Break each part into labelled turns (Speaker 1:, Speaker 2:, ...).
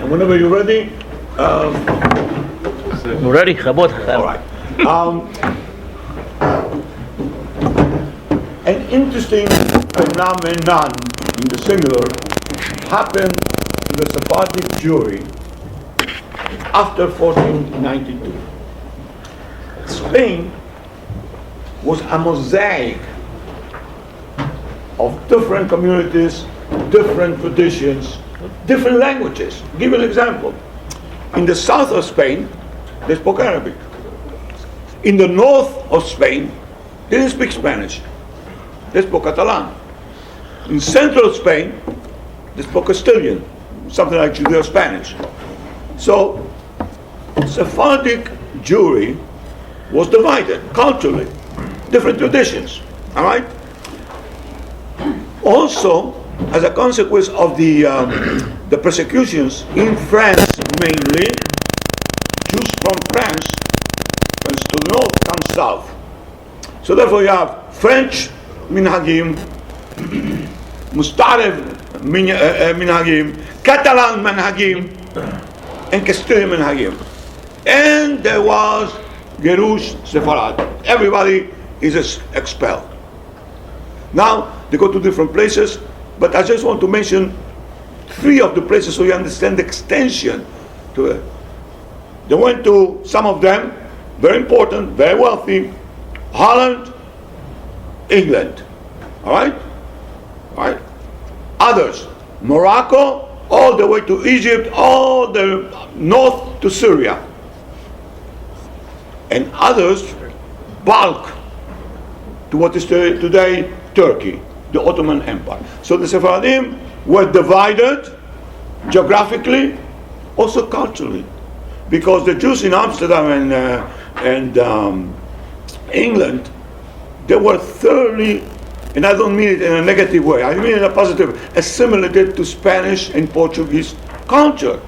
Speaker 1: And whenever you're ready,
Speaker 2: we're ready. Chabot.
Speaker 1: all right. An interesting phenomenon in the singular happened to the Sephardic Jewry after 1492. Spain was a mosaic of different communities, different traditions, different languages. I'll give you an example. In the south of Spain, they spoke Arabic. In the north of Spain, they didn't speak Spanish. They spoke Catalan. In central Spain, they spoke Castilian, something like Judeo-Spanish. So, Sephardic Jewry was divided culturally, different traditions, all right? Also, as a consequence of the persecutions in France mainly, Jews from France to the north come south. So therefore you have French Minhagim, Mustarev Minhagim, Catalan Minhagim, and Castilian Minhagim. And there was Gerush Sefarad. Everybody is expelled. Now they go to different places, but I just want to mention 3 of the places so you understand the extension to it. They went to, some of them, very important, very wealthy, Holland, England. All right? All right? Others, Morocco, all the way to Egypt, all the north to Syria. And others, bulk to what is today Turkey, the Ottoman Empire. So the Sephardim were divided geographically, also culturally, because the Jews in Amsterdam and England, they were thoroughly, and I don't mean it in a negative way, I mean it in a positive, assimilated to Spanish and Portuguese culture.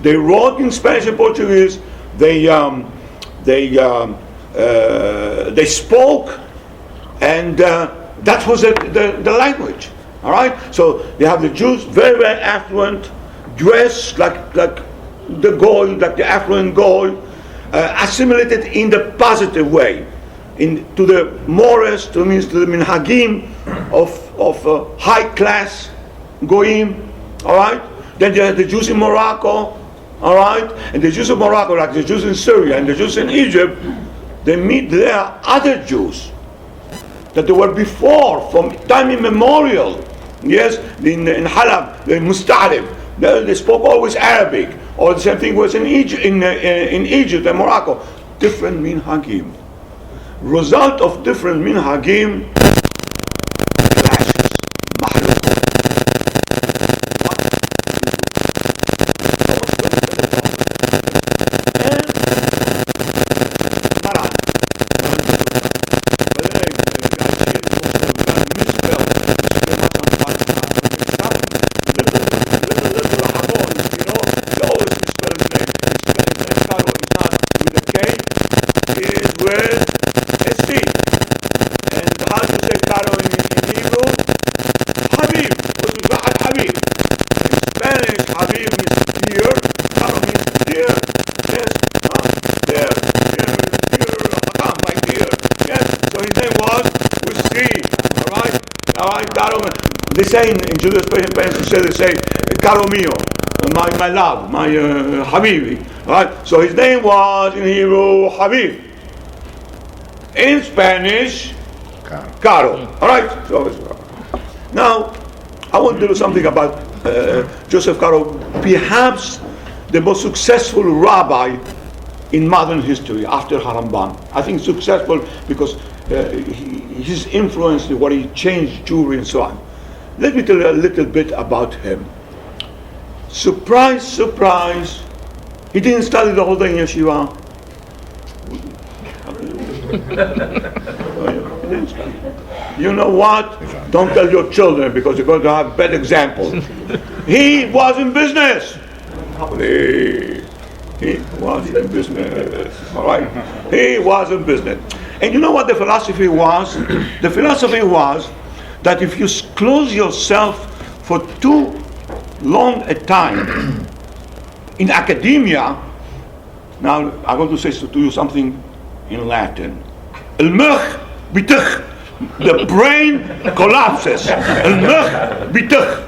Speaker 1: They wrote in Spanish and Portuguese. They spoke, and that was the language. All right. So you have the Jews, very very affluent, dressed like the goy, like the affluent goy, assimilated in the positive way, to the mores, to the minhagim of high class goyim. All right. Then you have the Jews in Morocco. All right, and the Jews of Morocco, like the Jews in Syria and the Jews in Egypt, they meet there other Jews that they were before, from time immemorial. Yes, in Halab, in Mustarif, they spoke always Arabic, or the same thing was in Egypt, in Egypt and Morocco. Different minhagim. Result of different minhagim, clashes, mahluk. They say in Judeo-Spanish, they say, Caro mio, my love, my Habibi. Right? So his name was in Hebrew Habib. In Spanish, Caro. All right. So now I want to do something about Joseph Caro, perhaps the most successful rabbi in modern history after Harambam. I think successful because his influence, what he changed Jewry and so on. Let me tell you a little bit about him. Surprise, surprise, he didn't study the whole day in yeshiva. You know what? Don't tell your children because you're going to have bad examples. He was in business. He was in business. All right? He was in business. And you know what the philosophy was? The philosophy was that if you close yourself for too long a time in academia, now I'm going to say to you something in Latin. المخ بتخ. The brain collapses. المخ بتخ.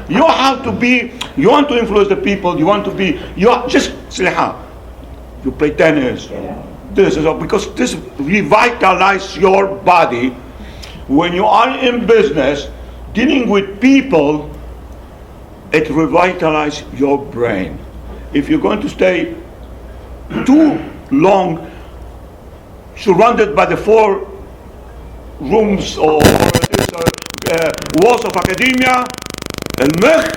Speaker 1: You have to be, you want to influence the people, you want to be, you are just, you play tennis, this is all, because this revitalizes your body. When you are in business, dealing with people, it revitalizes your brain. If you're going to stay too long surrounded by the four rooms or walls of academia, المخ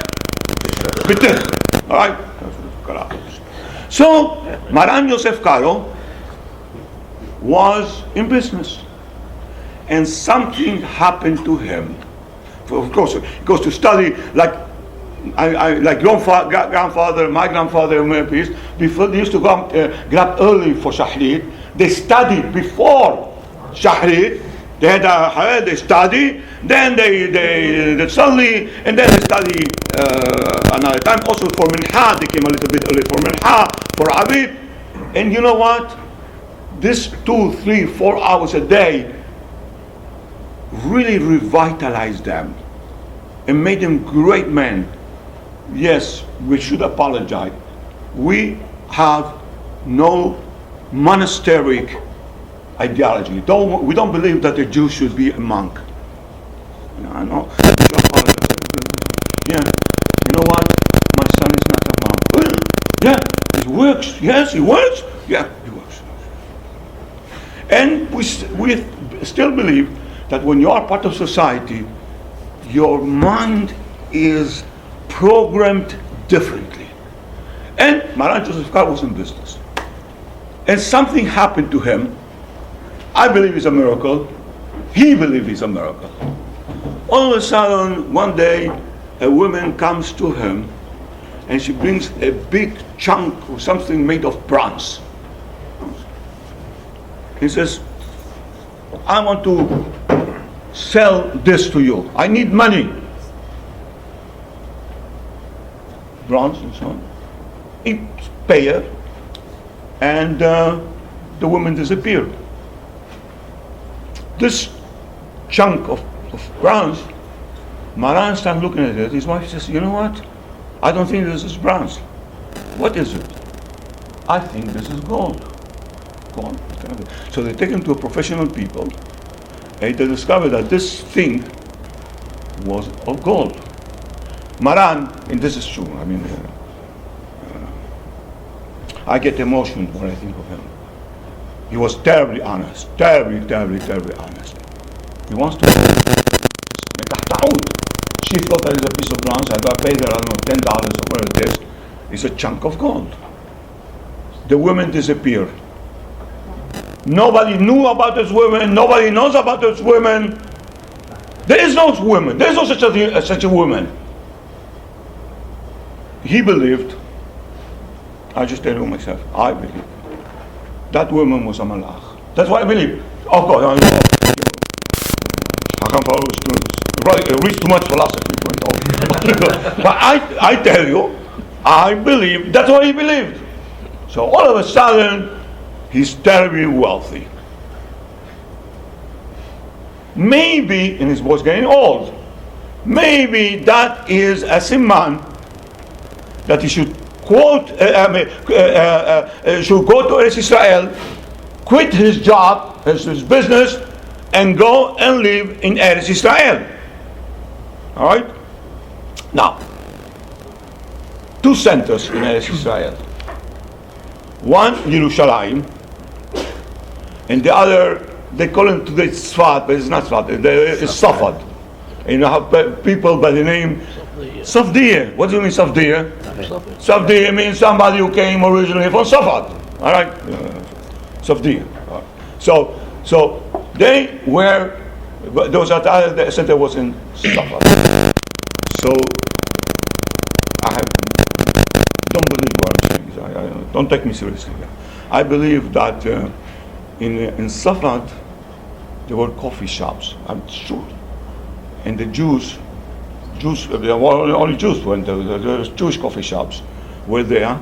Speaker 1: بتخ. All right? So, Maran Yosef Caro was in business, and something happened to him. Of course, he goes to study like grandfather, my grandfather, before they used to go get up early for Shahrid. They studied before Shahrid. They had they study, then they study, and then they study another time. Also for Minha, they came a little bit early for Minha, for Abid. And you know what? This 2, 3, 4 hours a day really revitalized them and made them great men. Yes, we should apologize. We have no monasteric ideology. We don't believe that a Jew should be a monk. I know. Yeah. You know what? My son is not a monk. Yeah, he works. Yes, he works. Yeah, he works. And we still believe that when you are part of society, your mind is programmed differently. And Maran Yosef Caro was in business. And something happened to him. I believe it's a miracle. He believes it's a miracle. All of a sudden, one day, a woman comes to him and she brings a big chunk of something made of bronze. He says, I want to sell this to you. I need money. Bronze and so on. He paid her, and the woman disappeared. This chunk of bronze, Maran started looking at it. His wife says, you know what? I don't think this is bronze. What is it? I think this is gold. Gold. So they take him to a professional people, and they discover that this thing was of gold. Maran, and this is true, I mean, I get emotional when I think of him. He was terribly honest, terribly honest. He wants to. She thought that is a piece of bronze. I paid her, I don't know, $10 or whatever it is. It's a chunk of gold. The women disappeared. Nobody knew about this woman. Nobody knows about this woman. There is no woman. There is no such a woman. He believed. I just tell you myself. I believe that woman was a malach. That's what I believe. Of course, Hacham reached too much philosophy for it all. But I tell you, I believe that's what he believed. So all of a sudden, he's terribly wealthy. Maybe, and his boy's getting old, maybe that is a siman that he should should go to Eretz Israel, quit his job, his business, and go and live in Eretz Israel. All right? Now, 2 centers in Eretz Israel. One, Yerushalayim, and the other, they call it today Tzfat, but it's not Tzfat, it's Safad. And you have people by the name Safdiyah. What do you mean Safdiyah? Safdiyah means somebody who came originally from Safad. All right? Safdiyah. So they were, those at the center was in Safad. So I don't believe what I'm saying. Don't take me seriously. I believe that in Safad there were coffee shops. I'm sure. And the Jews, there were only Jews went there. The Jewish coffee shops were there,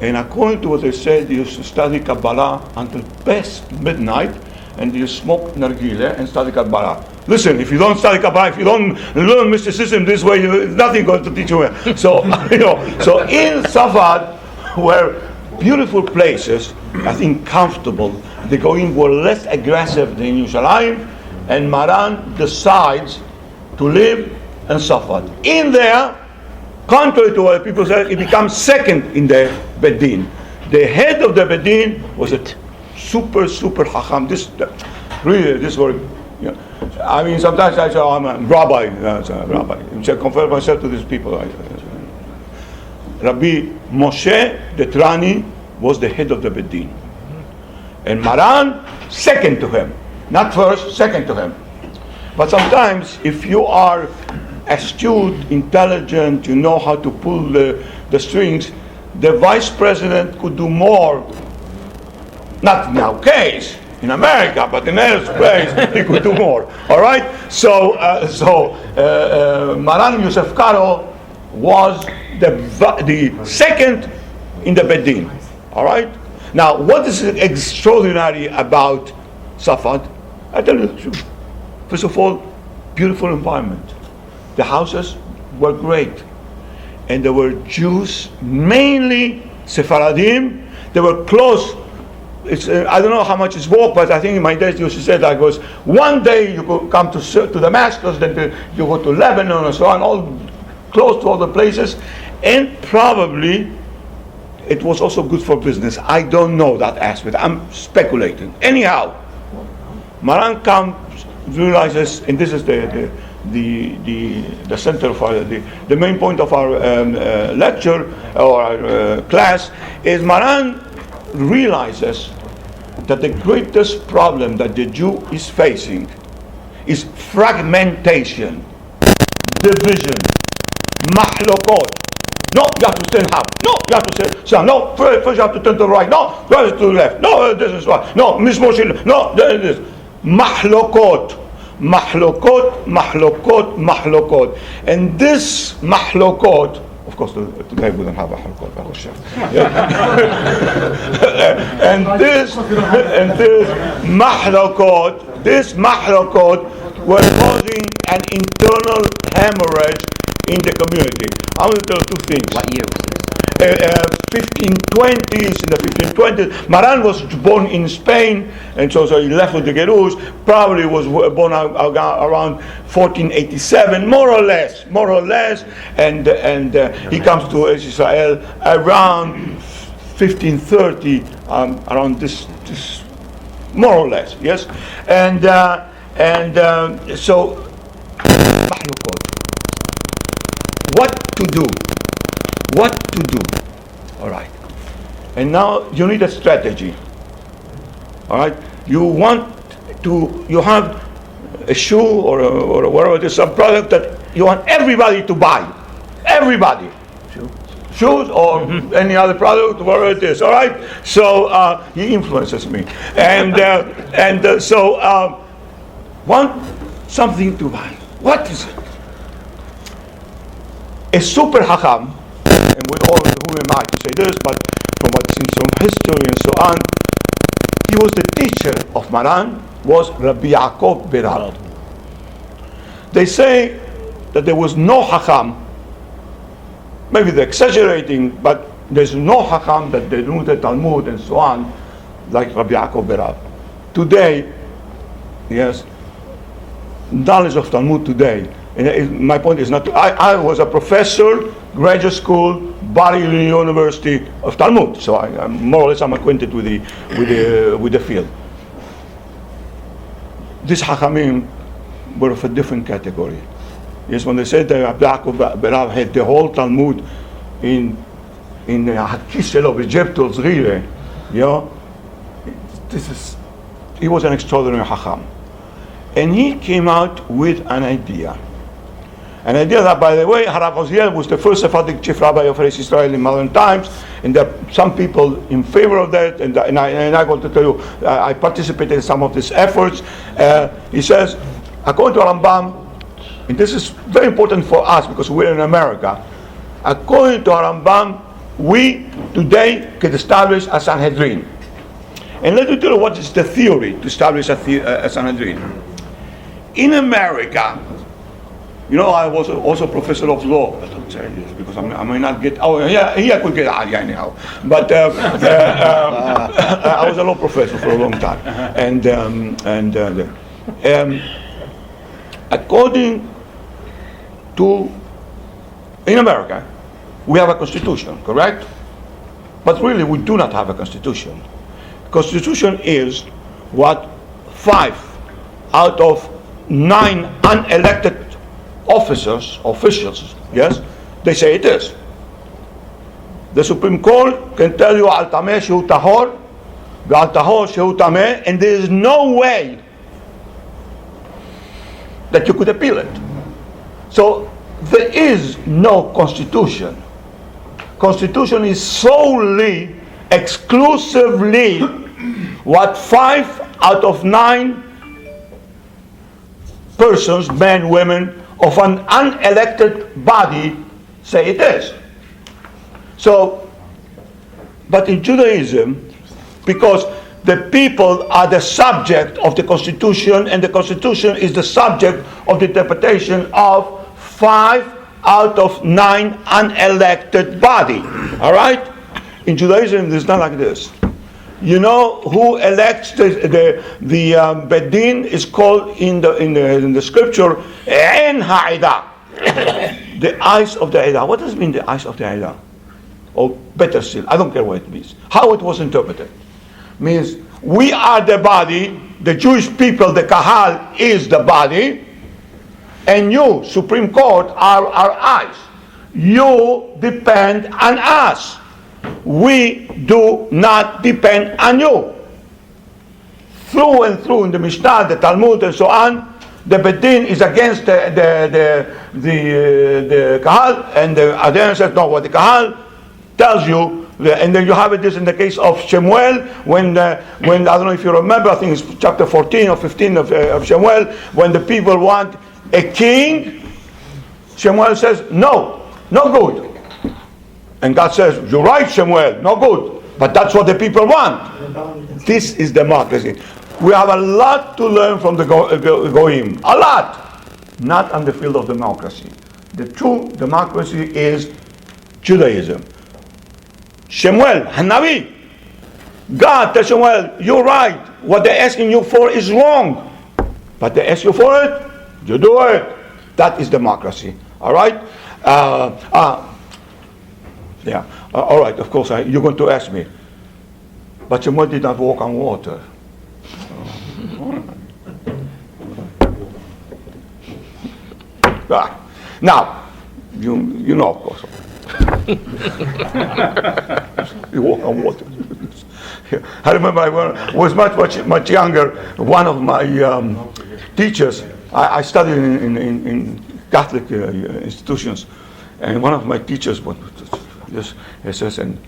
Speaker 1: And according to what they said, they used to study Kabbalah until past midnight, and you smoke nargile and study Kabbalah. Listen, if you don't study Kabbalah, if you don't learn mysticism this way, nothing going to teach you. So, so in Safad were beautiful places, I think comfortable. The Goyim were less aggressive than Yerushalayim, and Maran decides to live in Safad. In there, contrary to what people say, he becomes second in the Beth Din. The head of the Beth Din was a super Hacham. This was, I mean, sometimes I say, oh, I'm a rabbi. Rabbi. I compare myself to these people. Rabbi Moshe Detrani was the head of the Beth Din. And Maran, second to him. Not first, second to him. But sometimes, if you are astute, intelligent, you know how to pull the strings, the vice president could do more. Not in our case, in America, but in other place, he could do more. All right? So Maran Yosef Caro was the second in the Beth Din. All right? Now, what is extraordinary about Safad? I tell you the truth. First of all, beautiful environment. The houses were great. And there were Jews, mainly Sephardim. They were close. I don't know how much it's walk, but I think in my days you used to say that was one day you could come to Damascus, then you go to Lebanon and so on, all close to all the places. And probably it was also good for business. I don't know that aspect. I'm speculating. Anyhow, Maran comes, realizes, and this is the center of the main point of our lecture or our class is Maran realizes that the greatest problem that the Jew is facing is fragmentation, division, mahlokot. No, you have to stand up. No, you have to stand. No, first you have to turn to the right. No, to the left. No, this is right. No, mismotion. No, there it is. Mahlokot. Mahlokot. And this mahlokot, of course, today we don't have a mahlokot. and this mahlokot were causing an internal hemorrhage in the community. I want to tell you two things.
Speaker 2: What year was this?
Speaker 1: 1520s. In the 1520s, Maran was born in Spain, and so he left with the Gerus. Probably was born around 1487, more or less. And he comes to Israel around 1530, around this, more or less. Yes, so. What to do? All right. And now you need a strategy. All right. You have a shoe or whatever it is, some product that you want everybody to buy. Everybody. Shoes or any other product, whatever it is. All right. So he influences me, so want something to buy. What is it? A super Hacham, and with all who am I to say this, but from what seems from history and so on, he was the teacher of Maran, was Rabbi Yaakov Berab. They say that there was no Hacham, maybe they're exaggerating, but there's no Hacham that they knew the Talmud and so on, like Rabbi Yaakov Berab. Today, yes, knowledge of Talmud today, and my point is not, I was a professor, graduate school, Bar-Ilan University of Talmud, so I'm more or less acquainted with the field. These Hachamim were of a different category. Yes, when they said that Rabbi Yaakov Berab had the whole Talmud in Hakisel of Egypt, he was an extraordinary Hacham. And he came out with an idea. An idea that, by the way, Harav Oziel was the first Sephardic chief rabbi of Eretz Israel in modern times, and there are some people in favor of that, and I want to tell you, I participated in some of these efforts. He says, according to Rambam, and this is very important for us because we're in America, according to Rambam, we today can establish a Sanhedrin. And let me tell you what is the theory to establish a Sanhedrin. In America, I was also professor of law. I don't say this because I may not get. Oh, yeah, I could get out anyhow. But I was a law professor for a long time, and according to in America, we have a constitution, correct? But really, we do not have a constitution. Constitution is what 5 out of 9 unelected officials, yes, they say it is. The Supreme Court can tell you al tameh shehu tahor, al tahor shehu tameh, and there is no way that you could appeal it. So there is no constitution. Constitution is solely, exclusively what 5 out of 9 persons, men, women, of an unelected body say it is. So, but in Judaism, because the people are the subject of the Constitution, and the Constitution is the subject of the interpretation of 5 out of 9 unelected body. All right? In Judaism, it's not like this. You know who elects the Beth Din is called in the scripture En Ha'edah, the eyes of the Edah. What does it mean, the eyes of the Edah? Or better still, I don't care what it means. How it was interpreted means we are the body. The Jewish people, the Kahal, is the body, and you, Supreme Court, are our eyes. You depend on us. We do not depend on you. Through and through in the Mishnah, the Talmud, and so on, the Beth Din is against the Kahal, and the Adon says no. What the Kahal tells you, and then you have this in the case of Shemuel, when I don't know if you remember, I think it's chapter 14 or 15 of Shemuel, when the people want a king, Shemuel says no good. And God says, you're right, Shemuel, no good. But that's what the people want. This is democracy. We have a lot to learn from the Goyim. A lot. Not on the field of democracy. The true democracy is Judaism. Shemuel, Hanavi. God tells Shemuel, you're right. What they're asking you for is wrong. But they ask you for it, you do it. That is democracy. All right? Yeah, all right, of course, you're going to ask me. But Shemuel did not walk on water. Now, you know, of course. You walk on water. I remember I was much younger. One of my teachers, I studied in Catholic institutions, and one of my teachers says, and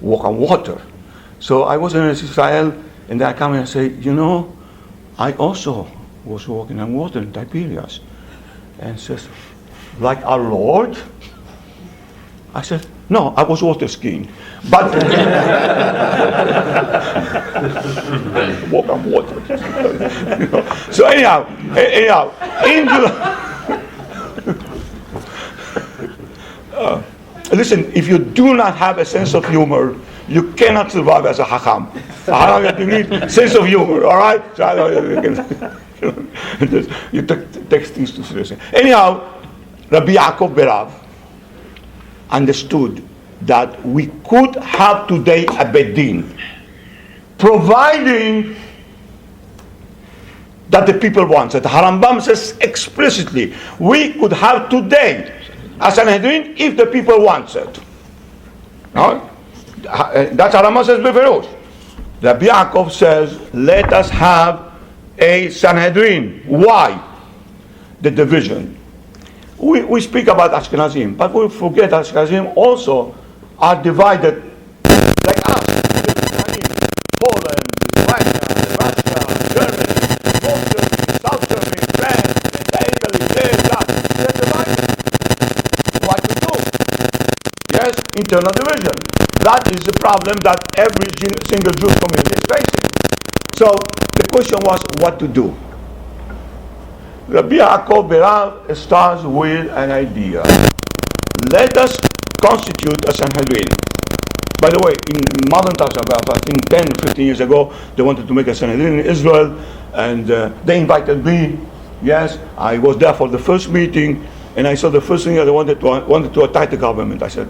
Speaker 1: walk on water. So I was in Israel, and then I come and say, I also was walking on water in Tiberias. And says, like our Lord? I said, no, I was water skiing. But walk on water. So anyhow, listen, if you do not have a sense of humor, you cannot survive as a Hacham. You need sense of humor, all right? You take things too seriously. Anyhow, Rabbi Yaakov Berav understood that we could have today a Beth Din, providing that the people want it. Harambam says explicitly, we could have today a Sanhedrin if the people want it. No? That's Harambam says beferush. Rabbi Yaakov says, let us have a Sanhedrin. Why? The division. We speak about Ashkenazim, but we forget Ashkenazim also are divided like us. Poland, Russia, Germany, North Germany, South Germany, France, Italy, they're divided. What to do? Yes, internal division. That is the problem that every single Jewish community is facing. So the question was what to do. Rabbi Yaakov Berav starts with an idea. Let us constitute a Sanhedrin. By the way, in modern times, about I think 10, 15 years ago, they wanted to make a Sanhedrin in Israel, and they invited me. Yes, I was there for the first meeting, and I saw the first thing that they wanted to attack the government. I said,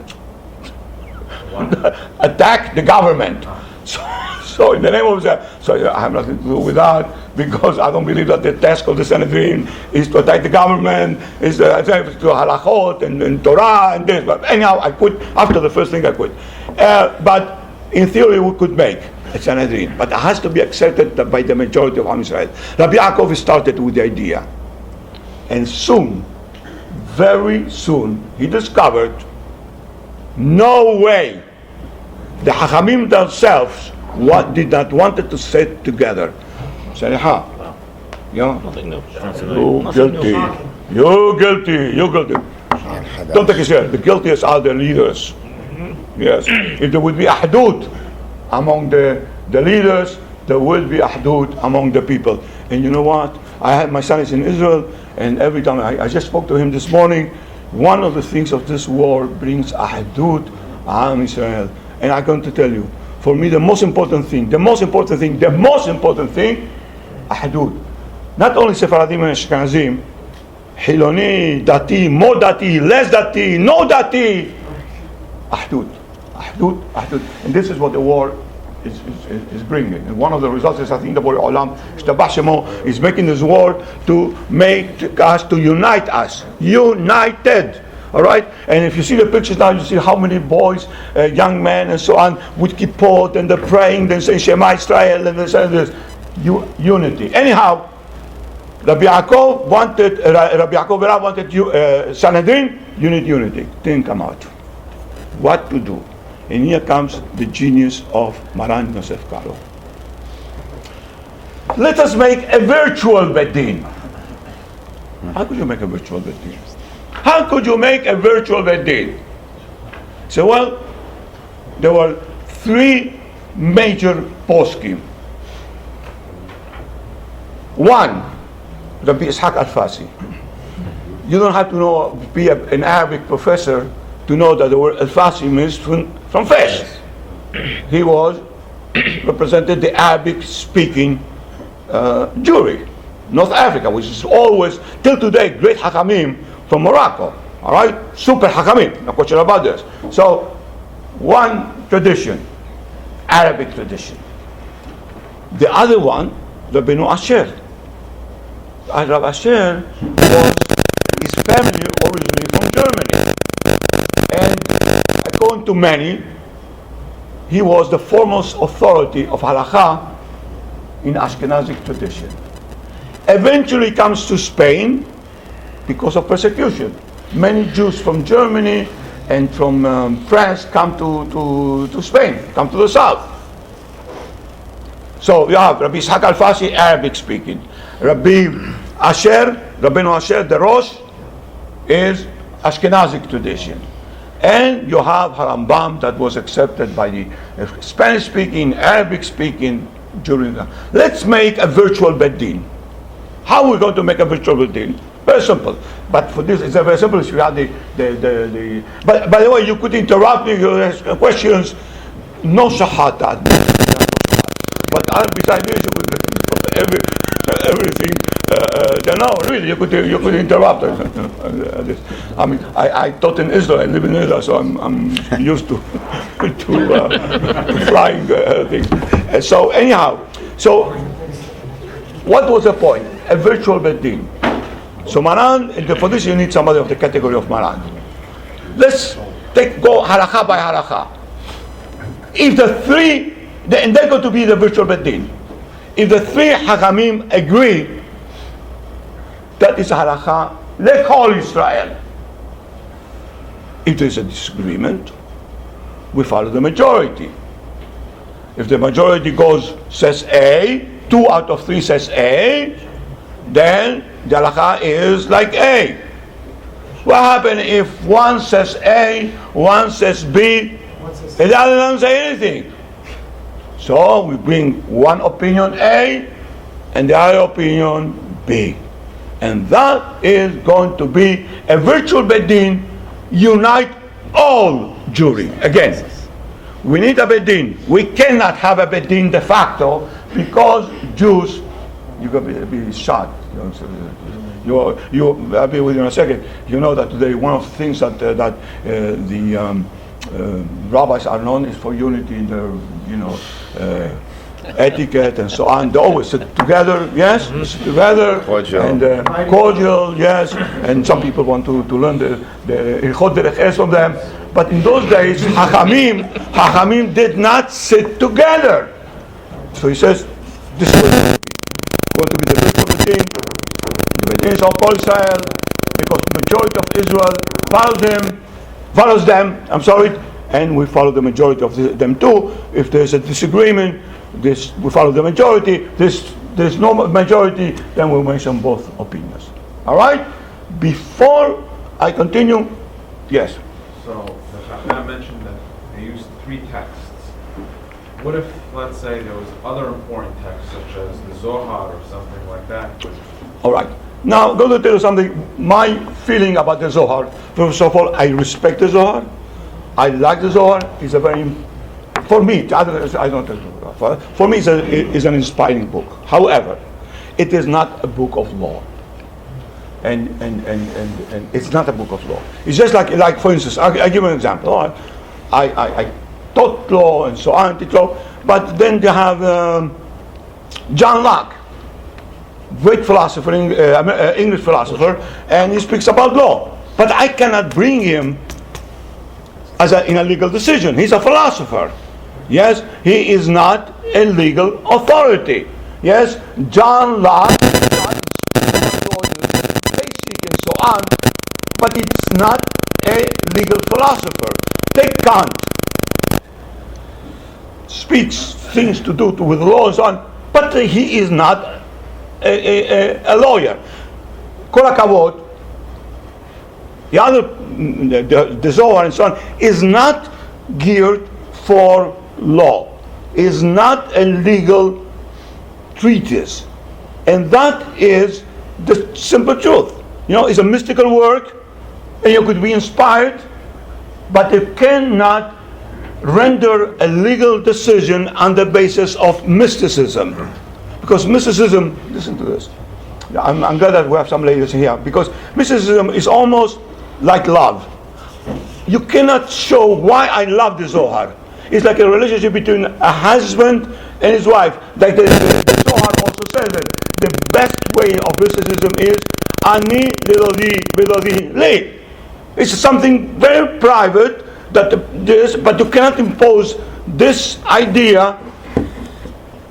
Speaker 1: attack the government. So in the name of that, so I have nothing to do with that, because I don't believe that the task of the Sanhedrin is to attack the government, is to halachot and Torah and this. But anyhow, I quit. After the first thing, I quit. But in theory, we could make a Sanhedrin, but it has to be accepted by the majority of Am Israel. Rabbi Yaakov started with the idea, and soon, very soon, he discovered no way the Hachamim themselves did not wanted to sit together. Say, yeah, you're guilty. You're guilty. You're guilty. Don't take it serious. The guiltiest are the leaders. Yes. If there would be ahdut among the leaders, there will be ahdut among the people. And you know what? My son is in Israel, and every time I just spoke to him this morning, one of the things of this war brings ahdut Am Israel. And I'm going to tell you, for me, the most important thing, ahdut. Not only Sephardim and Ashkenazim, Hiloni, Dati, more Dati, less Dati, no Dati, ahdut. And this is what the war is bringing. And one of the results is, I think, the Borei Olam, Shtabach Shemo, is making this war to make us, to unite us. United. All right? And if you see the pictures now, you see how many boys, young men and so on, with kippot, and they're praying, they say Shema Israel, and they say this. Unity. Anyhow, Rabbi Yaakov wanted Sanhedrin, unity. Didn't come out. What to do? And here comes the genius of Maran Yosef Caro. Let us make a virtual Beth Din. How could you make a virtual Beth Din? How could you make a virtual Beth Din? So, well, there were three major poskim. One, Rabbi Ishaq Al-Fasi. You don't have to be an Arabic professor to know that the word Al-Fasi means from Fes. He represented the Arabic-speaking Jewry, North Africa, which is always, till today, great Hachamim from Morocco. All right? Super Hachamim, no question about this. So, one tradition, Arabic tradition. The other one, the Benu Asher. Rabbi Asher his family originally from Germany. And according to many, he was the foremost authority of halakha in Ashkenazic tradition. Eventually comes to Spain because of persecution. Many Jews from Germany and from France come to Spain, come to the south. So you have Rabbi Ishaq Al-Fasi, Arabic speaking. Rabbeinu Asher, the Rosh, is Ashkenazic tradition. And you have Harambam that was accepted by the Spanish-speaking, Arabic-speaking Jews. Let's make a virtual Beth Din. How are we going to make a virtual Beth Din? Very simple. But for this, it's very simple. You have But by the way, you could interrupt me, you ask questions. No shahata. But besides this, you could everything. No, really, you could interrupt. I mean, I taught in Israel. I live in Israel, so I'm used to flying things. So anyhow, what was the point? A virtual Beth Din. So Maran, for this you need somebody of the category of Maran. Let's go halakha by halakha. If the three, and they're going to be the virtual Beth Din. If the three Hachamim agree, that is halakha lechol Israel. If there's a disagreement, we follow the majority. If the majority says A, 2 out of 3 says A, then the halakha is like A. What happens if one says A, one says B, And the other doesn't say anything. So we bring one opinion A and the other opinion B. And that is going to be a virtual Beth Din, unite all jury. Again, we need a Beth Din. We cannot have a Beth Din de facto because Jews, you're going to be shot. I'll be with you in a second. You know that today one of the things that the rabbis are known is for unity in their, etiquette and so on. They always sit together, yes, sit together, cordial. And cordial, yes. And some people want to learn the Ilchot Derech Eretz from them. But in those days, Hachamim did not sit together. So he says, this is going to be the virtual Beth Din. The Beth Din is on Kol Israel because the majority of Israel follows them. And we follow the majority of them too. If there's a disagreement, we follow the majority. There's no majority, then we'll mention both opinions. All right? Before I continue, yes.
Speaker 2: So the Chacham mentioned that they used 3 texts. What if, let's say, there was other important texts, such as the Zohar or something like that?
Speaker 1: All right. Now, I'm going to tell you something. My feeling about the Zohar. First of all, I respect the Zohar. I like the Zohar. It's a very, for me, I don't for me, it's an inspiring book. However, it is not a book of law. And it's not a book of law. It's just like for instance, I'll give you an example. I taught law and so on, but then you have John Locke, great philosopher, English philosopher, and he speaks about law. But I cannot bring him in a legal decision. He's a philosopher. Yes, he is not a legal authority. Yes, John Locke is not basic and so on, but it's not a legal philosopher. Take Kant. Speaks things to do with law and so on, but he is not a lawyer. Kol HaKavod, the other, the Zohar and so on, is not geared for law, is not a legal treatise. And that is the simple truth. It's a mystical work, and you could be inspired, but you cannot render a legal decision on the basis of mysticism. Because mysticism, listen to this. I'm glad that we have some ladies here, because mysticism is almost like love. You cannot show why I love the Zohar. It's like a relationship between a husband and his wife. Like the Zohar also says that the best way of mysticism is Ani Lilodi Le. It's something very private but you cannot impose this idea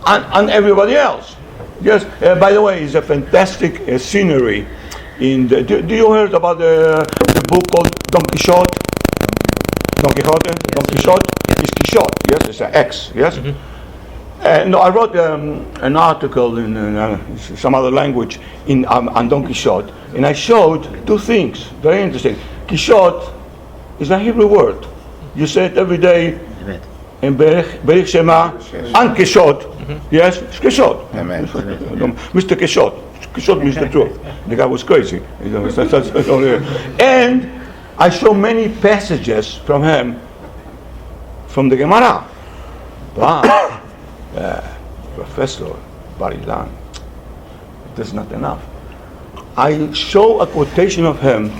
Speaker 1: on everybody else. Yes. By the way, it's a fantastic scenery. Do you heard about the book called Don Quixote? Don Quixote? Don Quixote is Quixote. Yes, it's an X. Yes. Mm-hmm. No, I wrote an article in some other language on Don Quixote, and I showed 2 things very interesting. Quixote is a Hebrew word. You say it every day in Berich Shema and Quixote. Yes, it's Quixote. Mr. Quixote. Quixote means the truth. The guy was crazy. And I show many passages from him from the Gemara. But Professor Bar-Ilan, that's not enough. I show a quotation of him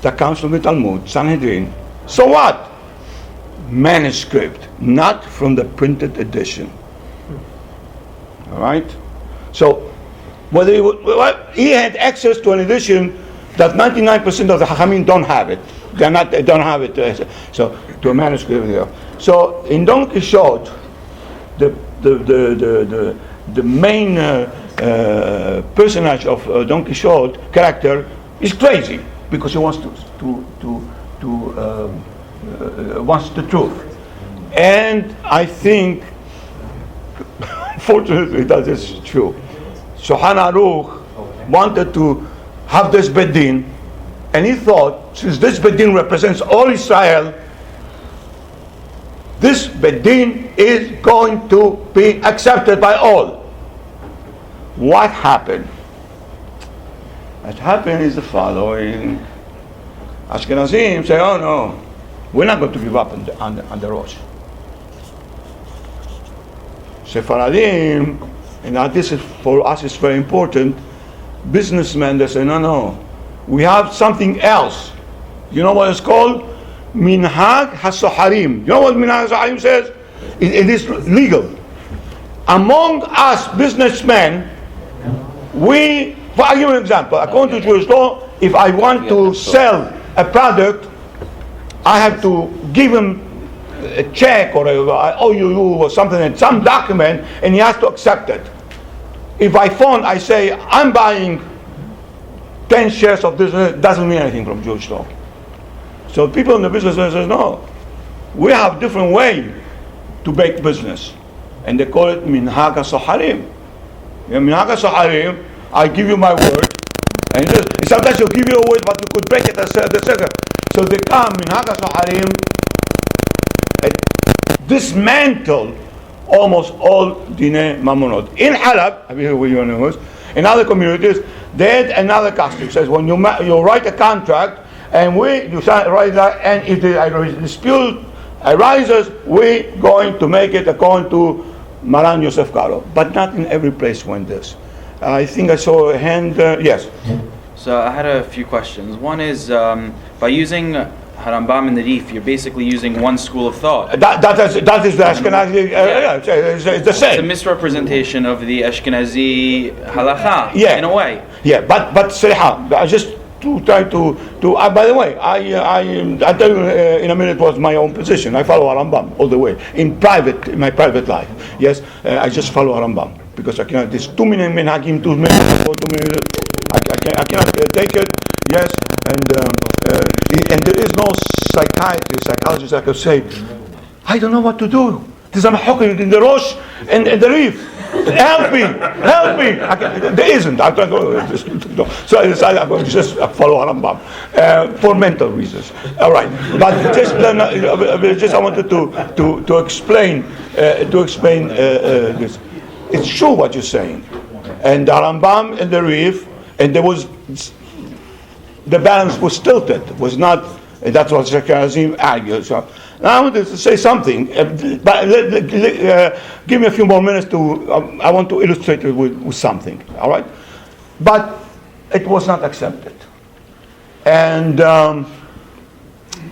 Speaker 1: that comes from the Talmud, Sanhedrin. So what? Manuscript, not from the printed edition. All right? So, whether he had access to an edition that 99% of the Hachamim don't have it. They don't have it. So, to a manuscript here. So, in Don Quixote, the main personage of Don Quixote character is crazy because he wants wants the truth, and I think, fortunately, that is true. Shulchan Aruch wanted to have this Beth Din, and he thought, since this Beth Din represents all Israel, this Beth Din is going to be accepted by all. What happened? What happened is the following. Ashkenazim say, oh no, we're not going to give up on the Rosh. Sephardim, and this is for us is very important, businessmen, they say, no, we have something else. You know what it's called? Minhag HaSoharim. You know what Minhag HaSoharim says? It is legal. Among us businessmen, I'll give you an example. According to Jewish law, if I want to sell a product, I have to give him a check or I owe you or something, and some document, and he has to accept it. If I say, I'm buying 10 shares of this, it doesn't mean anything from Jewish law. So people in the business say, no, we have different way to make business. And they call it Minhag HaSoharim. Minhag HaSoharim, I give you my word, and sometimes you'll give you a word, but you could break it the second. So they come, Minhag HaSoharim, dismantle almost all Dinei Mamonot. In Halab, in other communities, they had another custom. It says when you write a contract, and you write that, and if the dispute arises, we're going to make it according to Maran Yosef Caro. But not in every place when this. I think I saw a hand. Yes.
Speaker 3: So I had a few questions. One is by using Harambam and the Rif, you're basically using one school of thought.
Speaker 1: That is the Ashkenazi. It's the same.
Speaker 3: It's a misrepresentation of the Ashkenazi halacha. In a way.
Speaker 1: Yeah, but Seliha, I just to try to. By the way, I tell you in a minute what my own position. I follow Harambam all the way in my private life. Yes, I just follow Harambam because I cannot. There's too many Minhagim, too many. I cannot take it. Yes, and there is no psychologist that can say, I don't know what to do. There's a mahok in the Rosh and the Rif. Help me! There isn't. So I decided I'm going to just follow Harambam for mental reasons. All right, but just I wanted to explain this. It's true what you're saying, and the Harambam and the Rif, and there was the balance was tilted. Was not. And that's what Ashkenazim argued. So now I want to say something, but give me a few more minutes to. I want to illustrate it with something. All right, but it was not accepted, and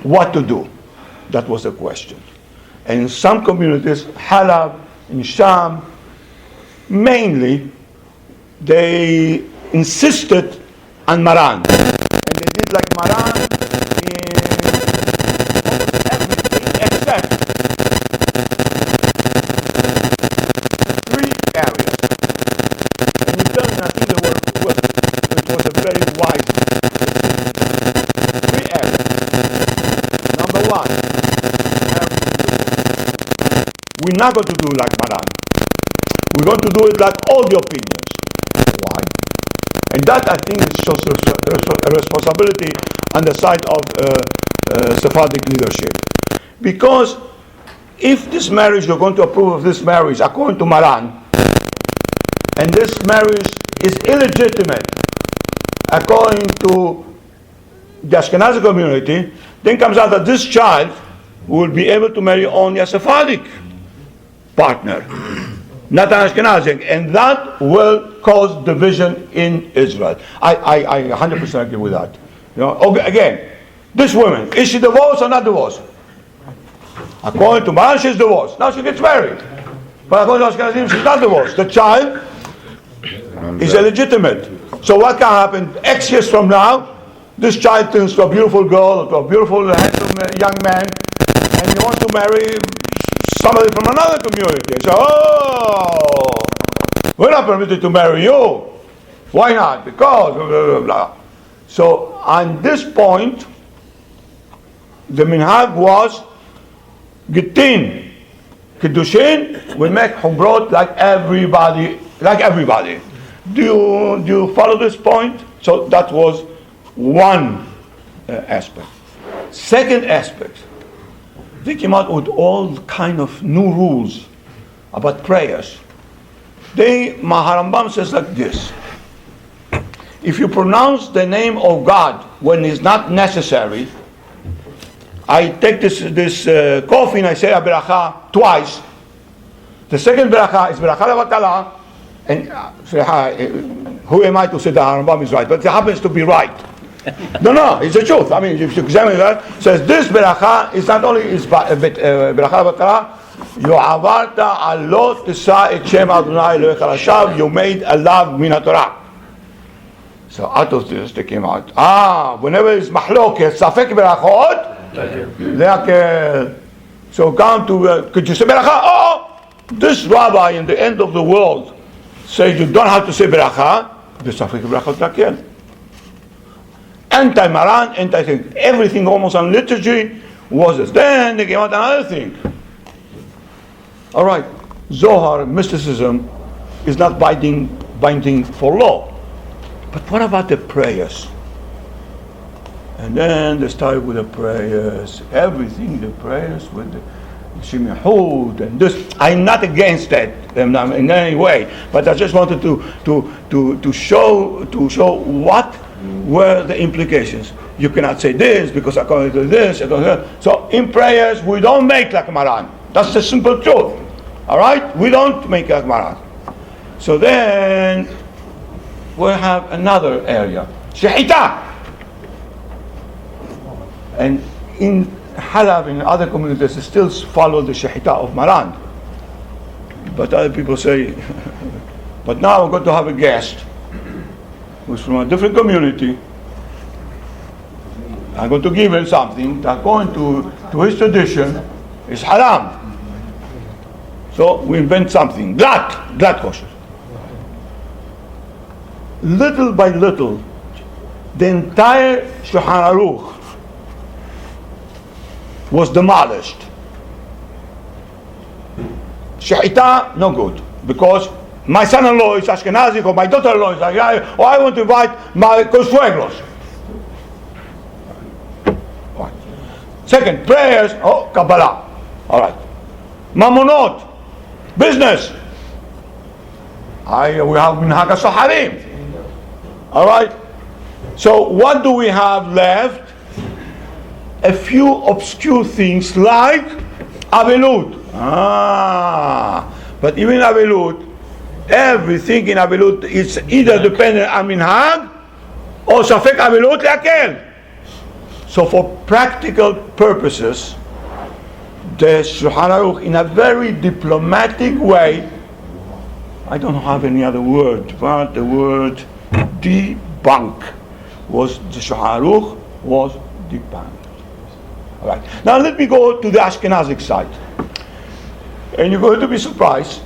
Speaker 1: what to do? That was the question. And in some communities, Halab, in Sham, mainly, they insisted on Maran, and they did like Maran. We're not going to do like Maran. We're going to do it like all the opinions. Why? And that, I think, shows a responsibility on the side of Sephardic leadership. Because if this marriage, you're going to approve of this marriage according to Maran, and this marriage is illegitimate according to the Ashkenazi community, then comes out that this child will be able to marry only a Sephardic partner, not an Ashkenazi, and that will cause division in Israel. I 100% agree with that. You know, again, this woman, is she divorced or not divorced? According to Maran, she's divorced. Now she gets married. But according to Ashkenazim, she's not divorced. The child is illegitimate. So what can happen? X years from now, this child turns to a beautiful girl, to a beautiful, handsome young man, and you want to marry somebody from another community. So, we're not permitted to marry you. Why not? Because blah, blah, blah. So, on this point, the minhag was Gittin, Kiddushin, we make Humbrot like everybody. Do you follow this point? So that was one aspect. Second aspect, they came out with all kind of new rules about prayers. Maharambam says like this: if you pronounce the name of God when it's not necessary, I take this coffee and I say a beracha twice. The second beracha is beracha levatala, and who am I to say that Harambam is right? But it happens to be right. No, it's the truth. I mean, if you examine that, it says this beracha is not only beracha levatala. Yo'avarta alot tisa et shem Adonai Elohecha lashav. You made a love min haTorah. So out of this they came out. Whenever it's mahloket, safek berachot. So come to, could you say beracha? This rabbi in the end of the world says you don't have to say beracha. The safek berachot lakel. Anti-Maran, anti-thing. Everything almost on liturgy was this. Then they came out another thing. All right, Zohar, mysticism, is not binding for law. But what about the prayers? And then they started with the prayers, everything, the prayers with the Shemihud and this. I'm not against that in any way, but I just wanted to show what were the implications. You cannot say this because according to this, so in prayers we don't make like Maran. That's the simple truth. All right, we don't make like Maran. So then we have another area, Shehita. And in Halab, in other communities, they still follow the Shehita of Maran. But other people say, but now we're going to have a guest who's from a different community. I'm going to give him something that according to his tradition is haram. So we invent something, glad kosher. Little by little, the entire Shulchan Aruch was demolished. Shehita, no good, because my son-in-law is Ashkenazi, or my daughter-in-law is Ashkenazi, or I want to invite my consuegros. Right. Second, prayers, Kabbalah. All right. Mamonot, business. We have Minhag Saharim. All right. So what do we have left? A few obscure things like Avelut. But even Avelut, everything in Avelut is either dependent on Minhag or Safek Avelut Le'akel. So for practical purposes, the Shulchan Aruch, in a very diplomatic way, I don't have any other word, but the word debunk was the Shulchan Aruch was debunked. All right. Now let me go to the Ashkenazic side, and you're going to be surprised.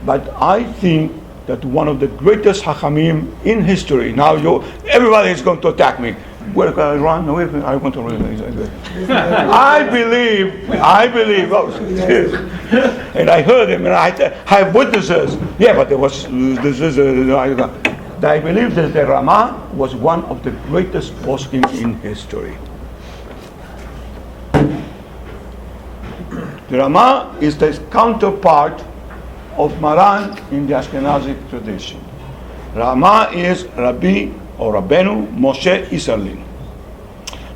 Speaker 1: But I think that one of the greatest Hachamim in history. Now everybody is going to attack me. Where can I run away from? I want to run. I believe. And I heard him, and I have witnesses. Yeah, but there was this is. I believe that the Rama was one of the greatest poskim in history. The Rama is the counterpart of Maran in the Ashkenazi tradition. Rama is Rabbi or Rabbeinu Moshe Isserlin.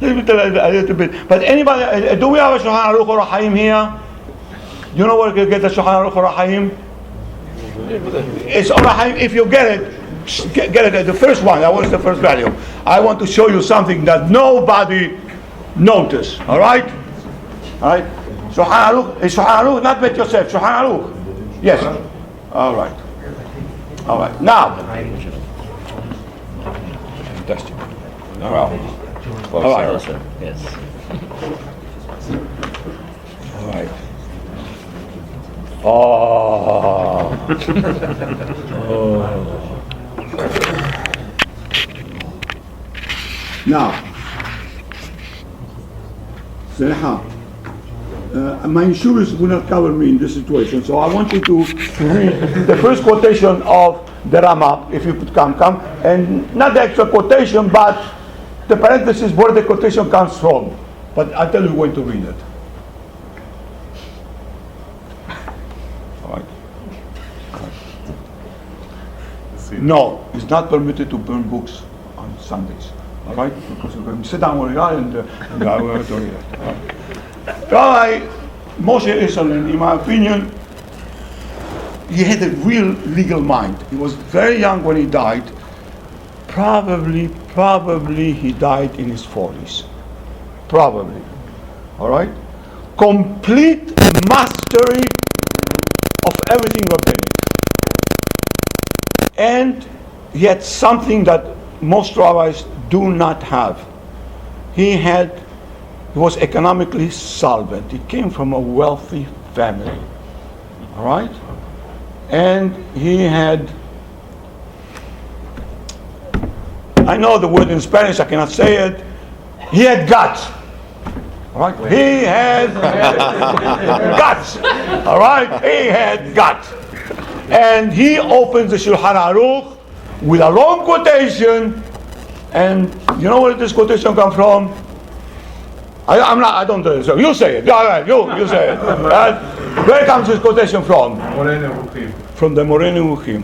Speaker 1: Let me tell you a little bit. But anybody, do we have a Shulchan Aruch or Haim here? You know where you get the Shulchan Aruch or Haim? It's Or Haim. If you get it, the first one. That was the first value. I want to show you something that nobody noticed. All right? All right? Shulchan Aruch, Shulchan Aruch, not Beth Yosef, Shulchan Aruch. Yes. All right. All right. Now. Fantastic. All right. All right.
Speaker 4: Yes.
Speaker 1: All right. Oh. Now. Seleha. My insurance will not cover me in this situation, so I want you to read the first quotation of the Rama, if you could come, and not the actual quotation, but the parenthesis where the quotation comes from. but I'll tell you when to read it. All right. No, it's not permitted to burn books on Sundays. All right, because when you sit down where you are and I will to read it. All right. Rabbi Moshe Isserlin, in my opinion, he had a real legal mind. He was very young when he died. Probably he died in his 40s. Probably. All right? Complete mastery of everything rabbinic. And he had something that most rabbis do not have. He was economically solvent. He came from a wealthy family. All right? And he had, I know the word in Spanish, I cannot say it. He had guts. All right? He had guts. All right? He had guts. And he opens the Shulchan Aruch with a long quotation. And you know where this quotation comes from? I don't know. So you say it. All right, you say it. Where comes this quotation from? From the Maran Yosef.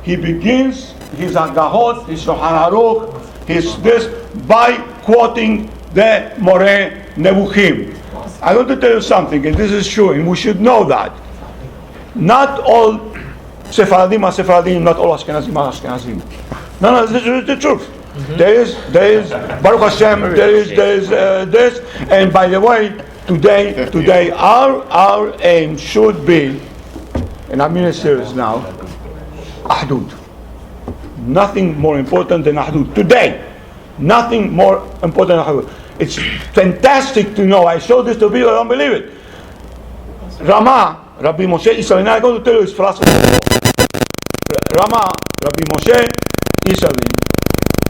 Speaker 1: He begins his Agahot, his Shulchan Aruch, his this by quoting the Maran Yosef. I want to tell you something, and this is true, and we should know that. Not all Sephardim are Sephardim, not all Ashkenazim are Ashkenazim. No, this is the truth. There is Baruch Hashem, there is this, and by the way, today our aim should be, and I mean it serious now, Ahdut. Nothing more important than Ahdut. Today, nothing more important than Ahdut. It's fantastic to know. I showed this to people, I don't believe it. Rama, Rabbi Moshe Isserlin, I'm going to tell you his philosophy. Rama, Rabbi Moshe Isserlin,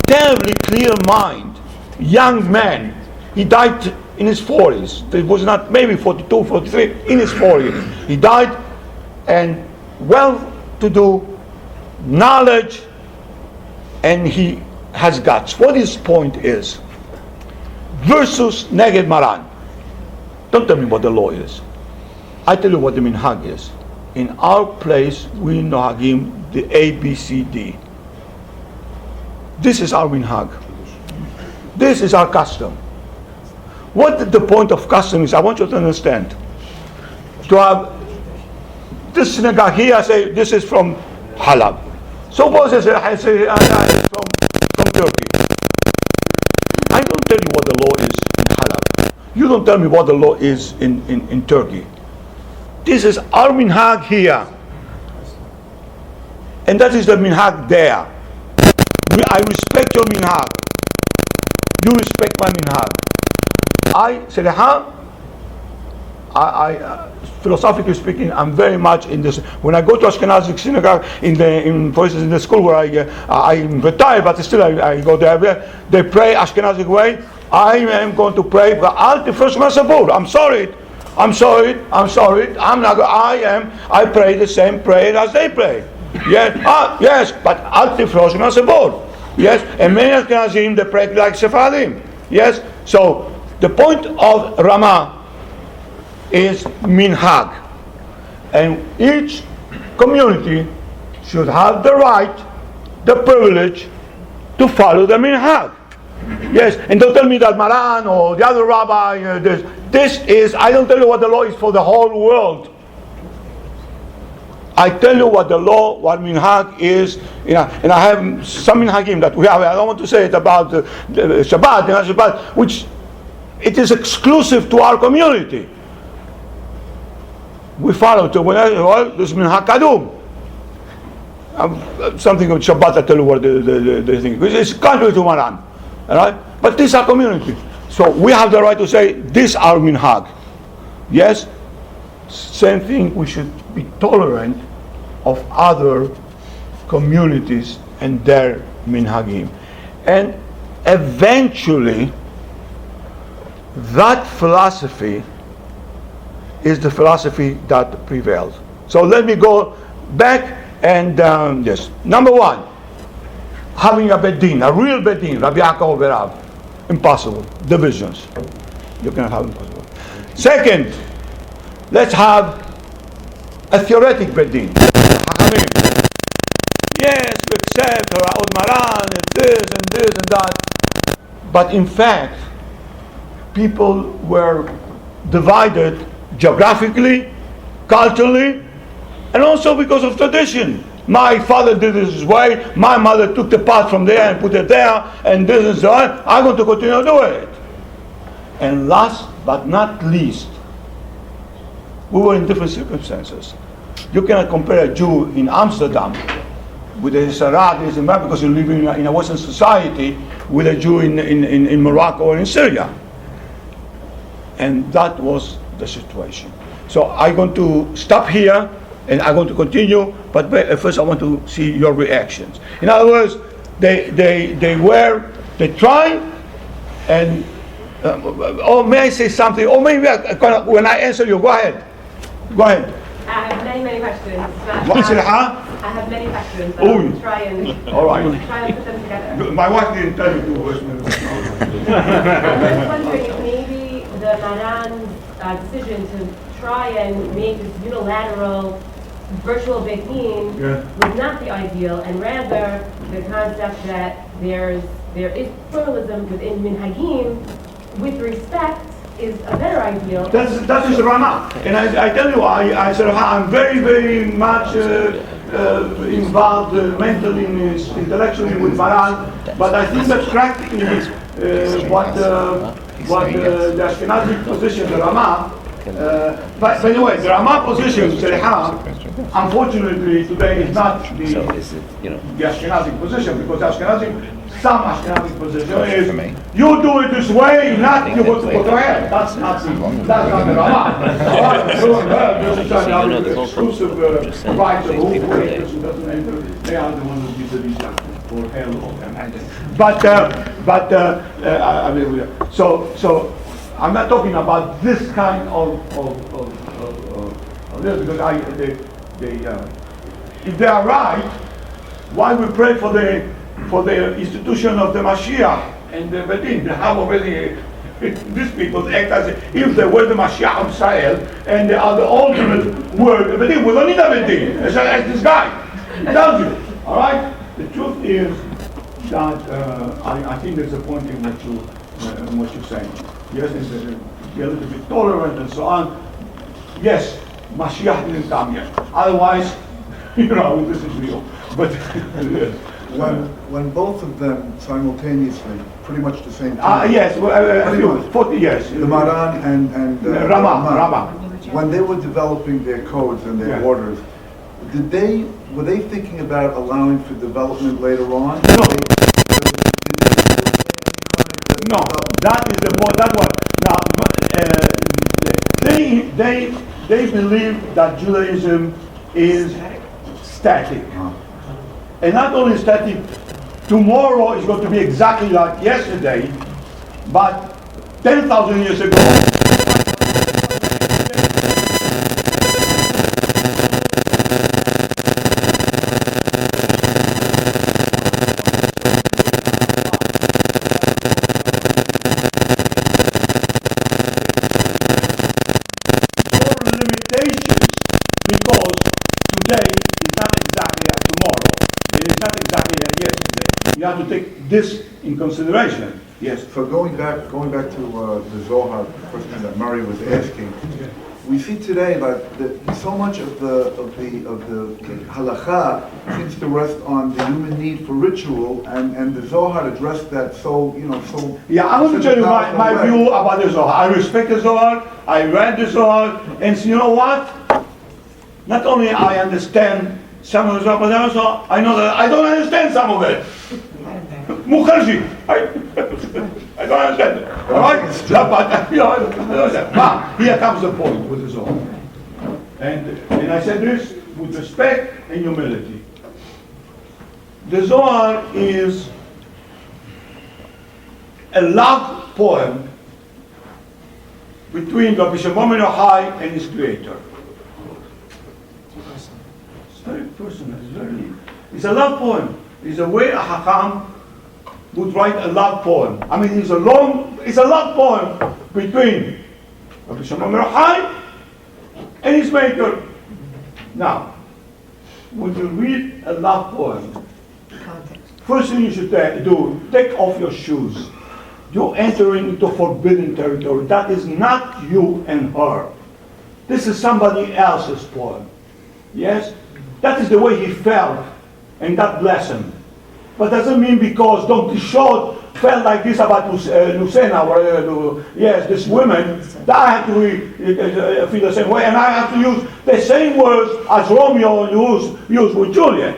Speaker 1: terribly clear mind, young man. He died in his 40s. It was not maybe 42, 43, in his 40s. He died, and well-to-do, knowledge, and he has guts. What his point is, versus Neged Maran. Don't tell me what the law is. I tell you what the Minhag is. In our place, we Minhagim the ABCD. This is our Minhag. This is our custom. What the point of custom is, I want you to understand. To have this synagogue here, I say this is from Halab. Suppose I say it's from Turkey. I don't tell you what the law is in Halab. You don't tell me what the law is in Turkey. This is our Minhag here. And that is the Minhag there. I respect your Minhag. You respect my Minhag. I say, philosophically speaking, I'm very much in this. When I go to Ashkenazi synagogue, for instance, in the school where I'm retired, but still I go there. They pray Ashkenazi way. I am going to pray. I'm sorry. I'm not. I pray the same prayer as they pray. Yes, but Alti Froshim Asabor. Yes, and many Ashkenazim they pray like Sephardim. Yes, so the point of Rama is Minhag, and each community should have the right, the privilege to follow the Minhag. Yes, and don't tell me that Maran or the other rabbi. This is. I don't tell you what the law is for the whole world. I tell you what the law, what Minhag is, and I have some Minhagim that we have. I don't want to say it about the Shabbat, which it is exclusive to our community. We follow to this Minhag Kadum. Something of Shabbat, I tell you what the thing is. It's contrary to Maran, all right? But this is our community, so we have the right to say this our Minhag. Yes, same thing. We should be tolerant of other communities and their Minhagim. And eventually, that philosophy is the philosophy that prevails. So let me go back and yes. Number one, having a Beth Din, a real Beth Din, Rabbi Yaakov Berav. impossible. Divisions. You cannot have impossible. Second, let's have a theoretic Beth Din. Yes, we accept Halachic Maran and this and this and that. But in fact, people were divided geographically, culturally, and also because of tradition. My father did it this way, my mother took the pot from there and put it there, and this and so on. I'm going to continue doing it. And last but not least, we were in different circumstances. You cannot compare a Jew in Amsterdam with a Sarah because you live in a Western society with a Jew in Morocco or in Syria. And that was the situation. So I'm going to stop here and I'm going to continue, but first I want to see your reactions. In other words, they tried, and or may I say something? Or maybe when I answer you, go ahead. Go ahead.
Speaker 4: I have many questions.
Speaker 1: I
Speaker 4: have many questions. But I'll try and
Speaker 1: all right.
Speaker 4: Try and put them together.
Speaker 1: My wife didn't tell you to.
Speaker 4: I was wondering if maybe the Maran's decision to try and make this unilateral virtual Beth Din was not the ideal, and rather the concept that there is pluralism within Minhagim with respect is a better ideal.
Speaker 1: That is Rama. And I tell you, I said, I'm very, very much involved mentally, intellectually with Maran, but I think that practically what the Ashkenazi position, the Rama, but anyway, the Rama position, unfortunately today is not the Ashkenazi position, because some Ashkenazi position is you do it this way, not you go to ahead. That's not the Rama. This is an exclusive right of who enters, who doesn't enter. They are the ones who give the visa for hell or heaven. So I'm not talking about this kind of this, because if they are right, why we pray for the institution of the Mashiach and the Beth Din? They have already these people act as if they were the Mashiach of Israel and they are the ultimate word of Beth Din. We don't need a Beth Din. As this guy tells you. All right. The truth is that I think there's a point in what you're saying. Yes, it's a little bit tolerant and so on. Yes, Mashiach didn't come yet. Otherwise, this is real. But
Speaker 5: when both of them simultaneously, pretty much the same time.
Speaker 1: Yes, 40 years.
Speaker 5: The Maran and
Speaker 1: Rama.
Speaker 5: When they were developing their codes and their orders, were they thinking about allowing for development later on?
Speaker 1: No, that is the point. That one. Now, they believe that Judaism is static, and not only static. Tomorrow is going to be exactly like yesterday, but 10,000 years ago. You have to take this in consideration. Yes.
Speaker 5: So going back to the Zohar question that Murray was asking, we see today that so much of the halacha seems to rest on the human need for ritual, and the Zohar addressed that so.
Speaker 1: Yeah, I want to tell you my view about the Zohar. I respect the Zohar. I read the Zohar, and you know what? Not only I understand some of the Zohar, but also I know that I don't understand some of it. Mukherjee, I don't understand it. All right? But here comes the point with the Zohar. And I said this with respect and humility. The Zohar is a love poem between Rabbi Shimon ben Yochai and his creator. It's very personal. It's a love poem. It's a way a Hacham would write a love poem. I mean, it's a love poem between Rabbi Shimon Bar Yochai and his maker. Now, when you read a love poem, first thing you should do, take off your shoes. You're entering into forbidden territory. That is not you and her. This is somebody else's poem. Yes? That is the way he felt, and God bless him. But doesn't mean because Don Quixote felt like this about Lucena, or yes, this woman, that I have to feel the same way, and I have to use the same words as Romeo used with Juliet.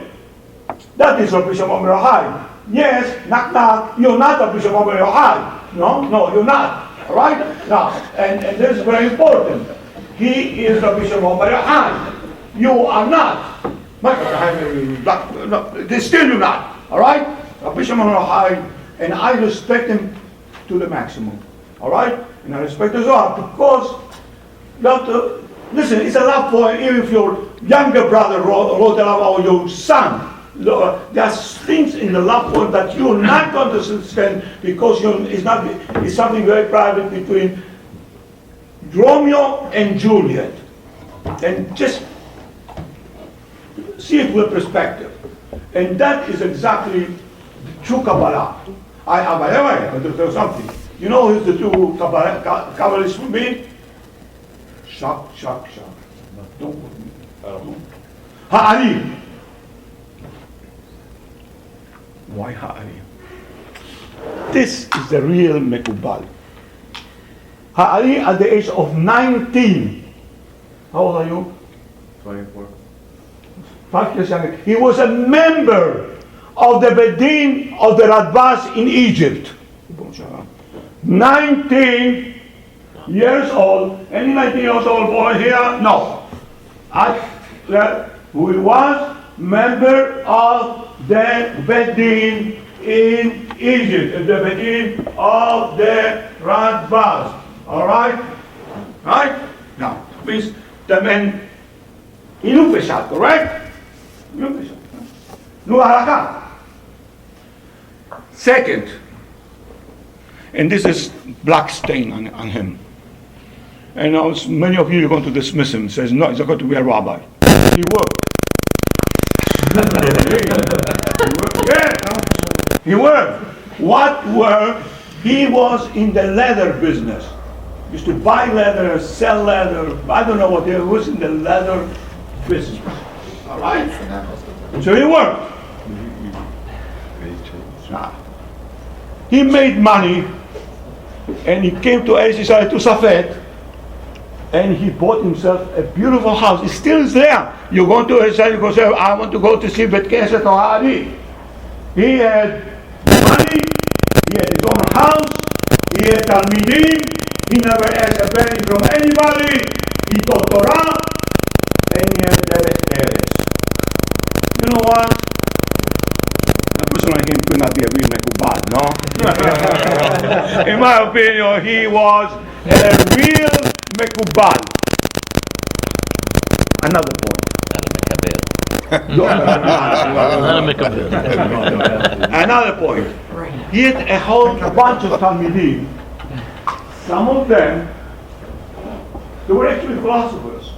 Speaker 1: That is Rabbi Shimon Bar Yochai. Yes, knock knock, you're not Rabbi Shimon Bar Yochai. No, you're not. All right? Now, and this is very important. He is Rabbi Shimon Bar Yochai. You are not. Still you're not. All right? Rabbi Shimon Bar Yochai, and I respect him to the maximum. All right? And I respect the Zohar because, listen, it's a love poem. Even if your younger brother wrote a love, or your son, there's things in the love poem that you're not going to understand because it's something very private between Romeo and Juliet. And just see it with perspective. And that is exactly the true Kabbalah. By the way, I want to tell you something. You know who's the two Kabbalists for me? Shock. Don't put me. I don't know. Ha'ari. Why Ha'ari? This is the real Mekubal. Ha'ari at the age of 19. How old are you?
Speaker 2: 24.
Speaker 1: 5 years younger. He was a member of the Beth Din of the Radbaz in Egypt. 19 years old. Any 19 years old boy here? No. Who was member of the Beth Din in Egypt, the Beth Din of the Radbaz. All right? Right? Now, means the man Inu Peshat, correct? Inu Peshat. Nu Halakha. Second, and this is black stain on him. And now many of you are going to dismiss him. Says no, he's not going to be a rabbi. He worked. He worked. What work? He was in the leather business. He used to buy leather, sell leather. I don't know what he was in the leather business. All right. So he worked. He made money, and he came to Eretz Yisrael, to Safed, and he bought himself a beautiful house. It still is there. You go to Eretz Yisrael, you go say, I want to go to see Bet Keset or Ha'ari. He had money, he had his own house, he had Talmidim, he never asked a penny from anybody, he taught Torah, and he had Derech Eretz. You know what? A person like him could not be a real Mekubal, no? In my opinion, he was a real Mekubal. Another point. Another point. He had a whole bunch of Talmidim. Some of them, they were actually philosophers.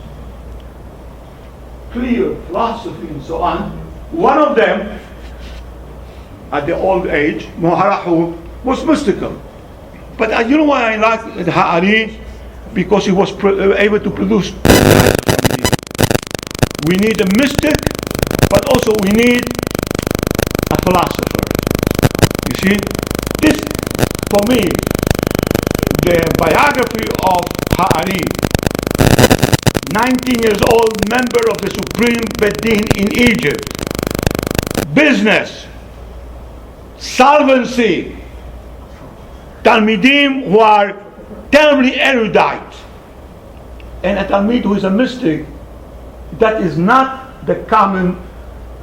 Speaker 1: Clear philosophy and so on. One of them, at the old age, Moharahu, was mystical. But you know why I like Ha'ari? Because he was able to produce. We need a mystic, but also we need a philosopher. You see? This, for me, the biography of Ha'ari, 19 years old, member of the Supreme Beth Din in Egypt, business, solvency, Talmidim who are terribly erudite, and a Talmid who is a mystic, that is not the common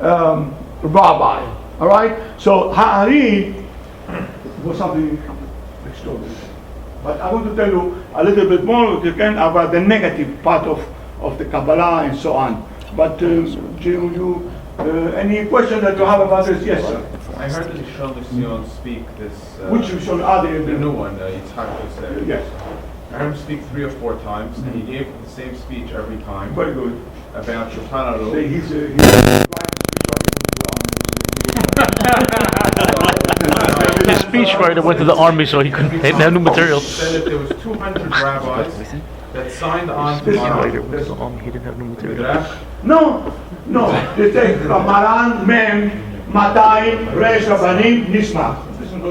Speaker 1: rabbi. All right? So Ha'ari was something extraordinary. But I want to tell you a little bit more again about the negative part of the Kabbalah and so on. But any question that you have about this? Yes, sir.
Speaker 2: I heard the Rishon LeZion speak this.
Speaker 1: Which Rishon are
Speaker 2: the new one, Yitzhak Yosef.
Speaker 1: Yes.
Speaker 2: I heard him speak 3 or 4 times, and he gave the same speech every time.
Speaker 1: Very good.
Speaker 2: About Shulchan Aruch.
Speaker 6: His speechwriter went to the army, so he couldn't have new material.
Speaker 2: He said that there was 200 rabbis that signed on to
Speaker 6: Speechwriter
Speaker 2: Maran.
Speaker 6: went to the army, he didn't have new material.
Speaker 1: No. They take from Maran, Mem, 200, Resh, Rabbanim, Nismach.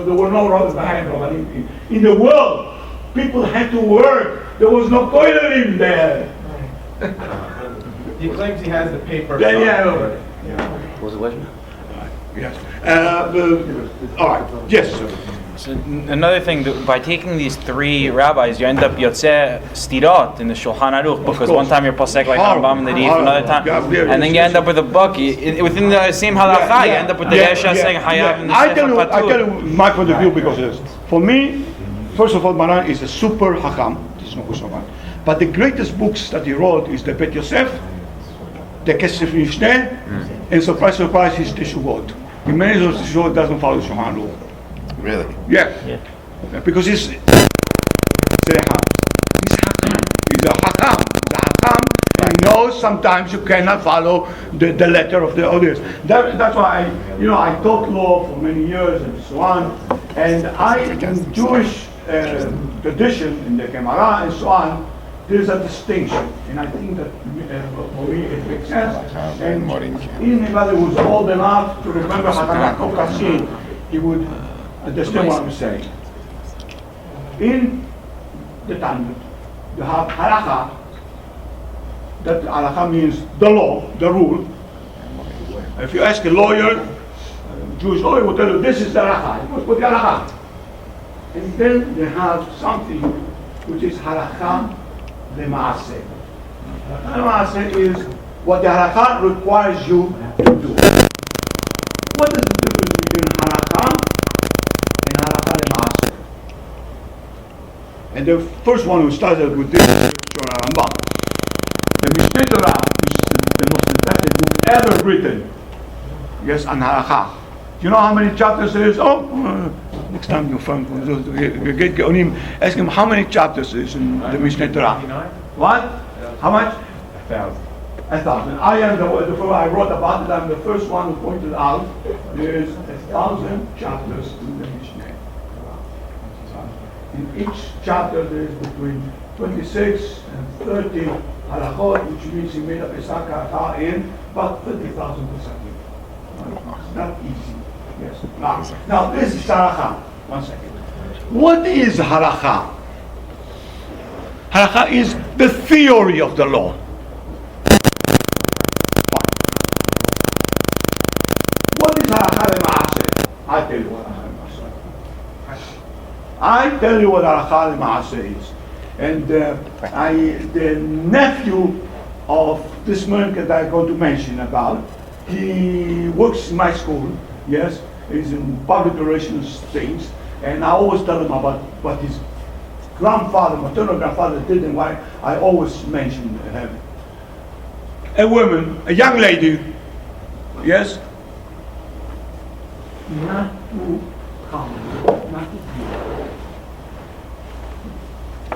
Speaker 1: There were no Rabbanim in the world. People had to work. There was no koilerim there.
Speaker 2: He claims he has the paper.
Speaker 6: Was it legend?
Speaker 1: Yes. All right. Yes.
Speaker 3: So another thing, that by taking these 3 rabbis, you end up yotzeh stirot in the Shulchan Aruch, because one time you're posek like Rambam and the Rif, another time, and then you end up with a book within the same halacha. You end up with the Resha saying Hayav and the
Speaker 1: I tell
Speaker 3: Sefer
Speaker 1: you my point of view, because for me, first of all, Maran is a super Hacham. There's no question about it. But the greatest books that he wrote is the Bet Yosef, the Kesef Mishneh, and surprise, his Teshuvot. In many of those Teshuvot doesn't follow Shulchan Aruch.
Speaker 7: Really?
Speaker 1: Yeah. Because he's a Hakam. He's a Hakam. And he knows sometimes you cannot follow the letter of the others. That's why I taught law for many years and so on. And in Jewish tradition, in the Gemara and so on, there's a distinction. And I think that for me it makes sense. And anybody who's old enough to remember Halachic Kassin, he would understand what I'm saying. In the Talmud, you have halacha. That halacha means the law, the rule. If you ask a lawyer, a Jewish lawyer will tell you this is the halacha. You must put the halacha. And then they have something which is halacha lema'aseh. Halacha lema'aseh is what the halacha requires you to do. What is the difference between halacha and halacha lema'aseh? And the first one who started with this is Rambam. The Mishneh Torah, which is the most fantastic book ever written, yes, on halacha. Do you know how many chapters there is? Next time your friend get Geonim, ask him how many chapters there is in the Mishneh Torah. What? How much?
Speaker 2: 1,000.
Speaker 1: 1,000. I am the I wrote about it. I'm the first one who pointed out there is 1,000 chapters in the Mishneh Torah. In each chapter there is between 26 and 30 halachot, which means he made a pesach halacha in about 30,000 pesakim. It's not easy. Yes. Now this is halacha. 1 second. What is halacha? Halacha is the theory of the law. What is halacha lema'aseh? I tell you what halacha lema'aseh is. And the nephew of this man that I'm going to mention about, he works in my school, yes, he's in public relations things, and I always tell him about what his grandfather, maternal grandfather did and why I always mention him. A woman, a young lady, yes, not too common, not too beautiful.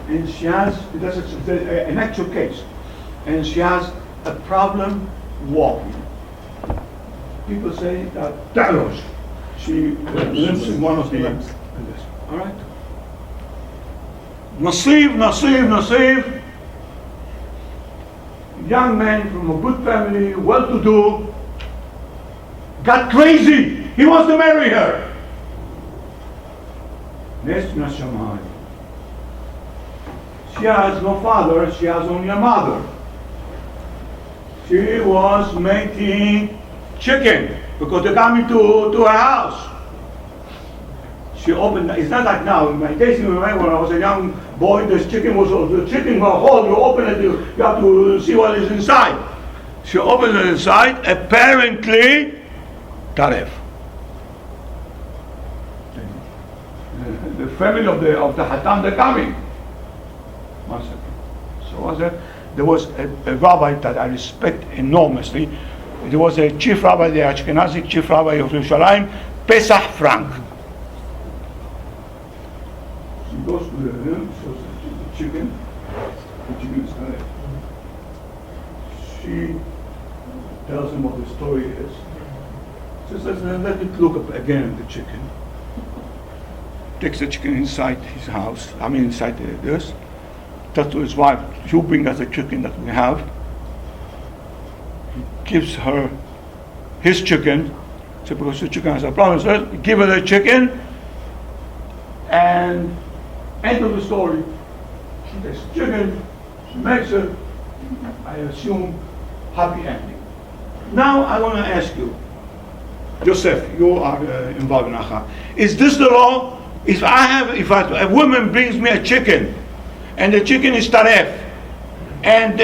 Speaker 1: And she has, that's an actual case, and she has a problem walking. People say that she limps in one of the limbs. All right? Nasib, young man from a good family, well-to-do, got crazy. He wants to marry her. She has no father, she has only a mother. She was making chicken because they got me to her house. She opened, it's not like now, in my case, when I was a young boy, the chicken was whole, you open it, you have to see what is inside. She opened it inside, apparently, taref. The family of the Hatam, they're coming. 1 second. So there was a rabbi that I respect enormously. There was a chief rabbi, the Ashkenazi chief rabbi of Yerushalayim, Pesach frank. She goes to the room, shows the chicken. The chicken is correct. She tells him what the story is. She says, let me look up again at the chicken. Takes the chicken inside his house, inside this. Tells to his wife, you bring us the chicken that we have. He gives her his chicken. So because the chicken has a problem, so give her the chicken, and end of the story. She takes the chicken, she makes it, I assume, happy ending. Now I want to ask you, Yosef, you are involved in Acha. Is this the law? If a woman brings me a chicken, and the chicken is taref, and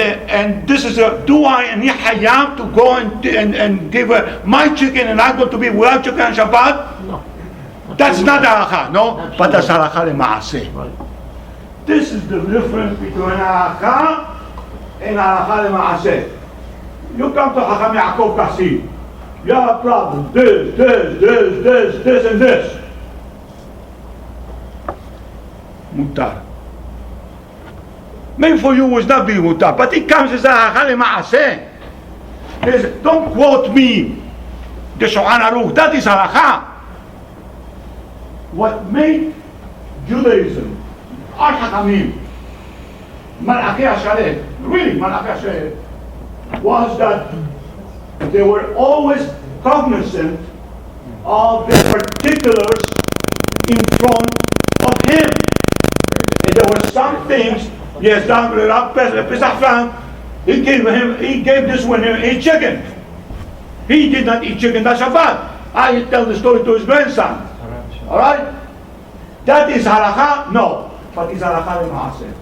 Speaker 1: this is do I have to go and give her my chicken and I'm going to be without chicken on Shabbat?
Speaker 6: No.
Speaker 1: That's not halacha, no?
Speaker 6: Absolutely.
Speaker 1: But that's halacha l'maaseh.
Speaker 6: Right.
Speaker 1: This is the difference between halacha and halacha l'maaseh. You come to Hacham Yaakov Kassi, you have a problem, this, and this. Mutar. Maybe for you it was not being mutar, but it comes as a halacha l'maaseh. Don't quote me the Shulchan Aruch, that is halacha. What made Judaism, our Hachamim, Malachi HaShalem, really Malachi HaShalem, was that they were always cognizant of the particulars in front of him. And there were some things, yes, Pesach Frank, he gave this one a chicken. He did not eat chicken that Shabbat. I tell the story to his grandson. All right? That is halacha? No. But it's halacha l'maaseh.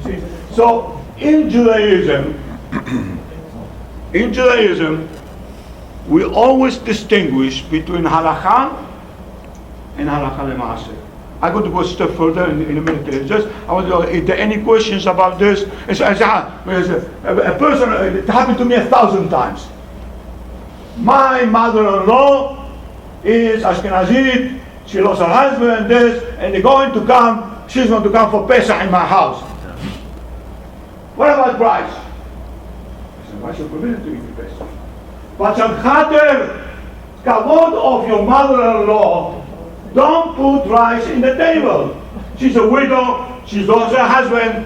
Speaker 1: See? So, in Judaism, we always distinguish between halacha and halacha l'maaseh. I'm going to go a step further in a minute. I want to know, if there are any questions about this? A person, it happened to me 1,000 times. My mother-in-law is Ashkenazit, she lost her husband, and they're going to come, she's going to come for Pesach in my house. What about rice? I said, rice is permitted to eat Pesach. But Shabchater, kavod of your mother-in-law, don't put rice in the table. She's a widow, she's lost her husband.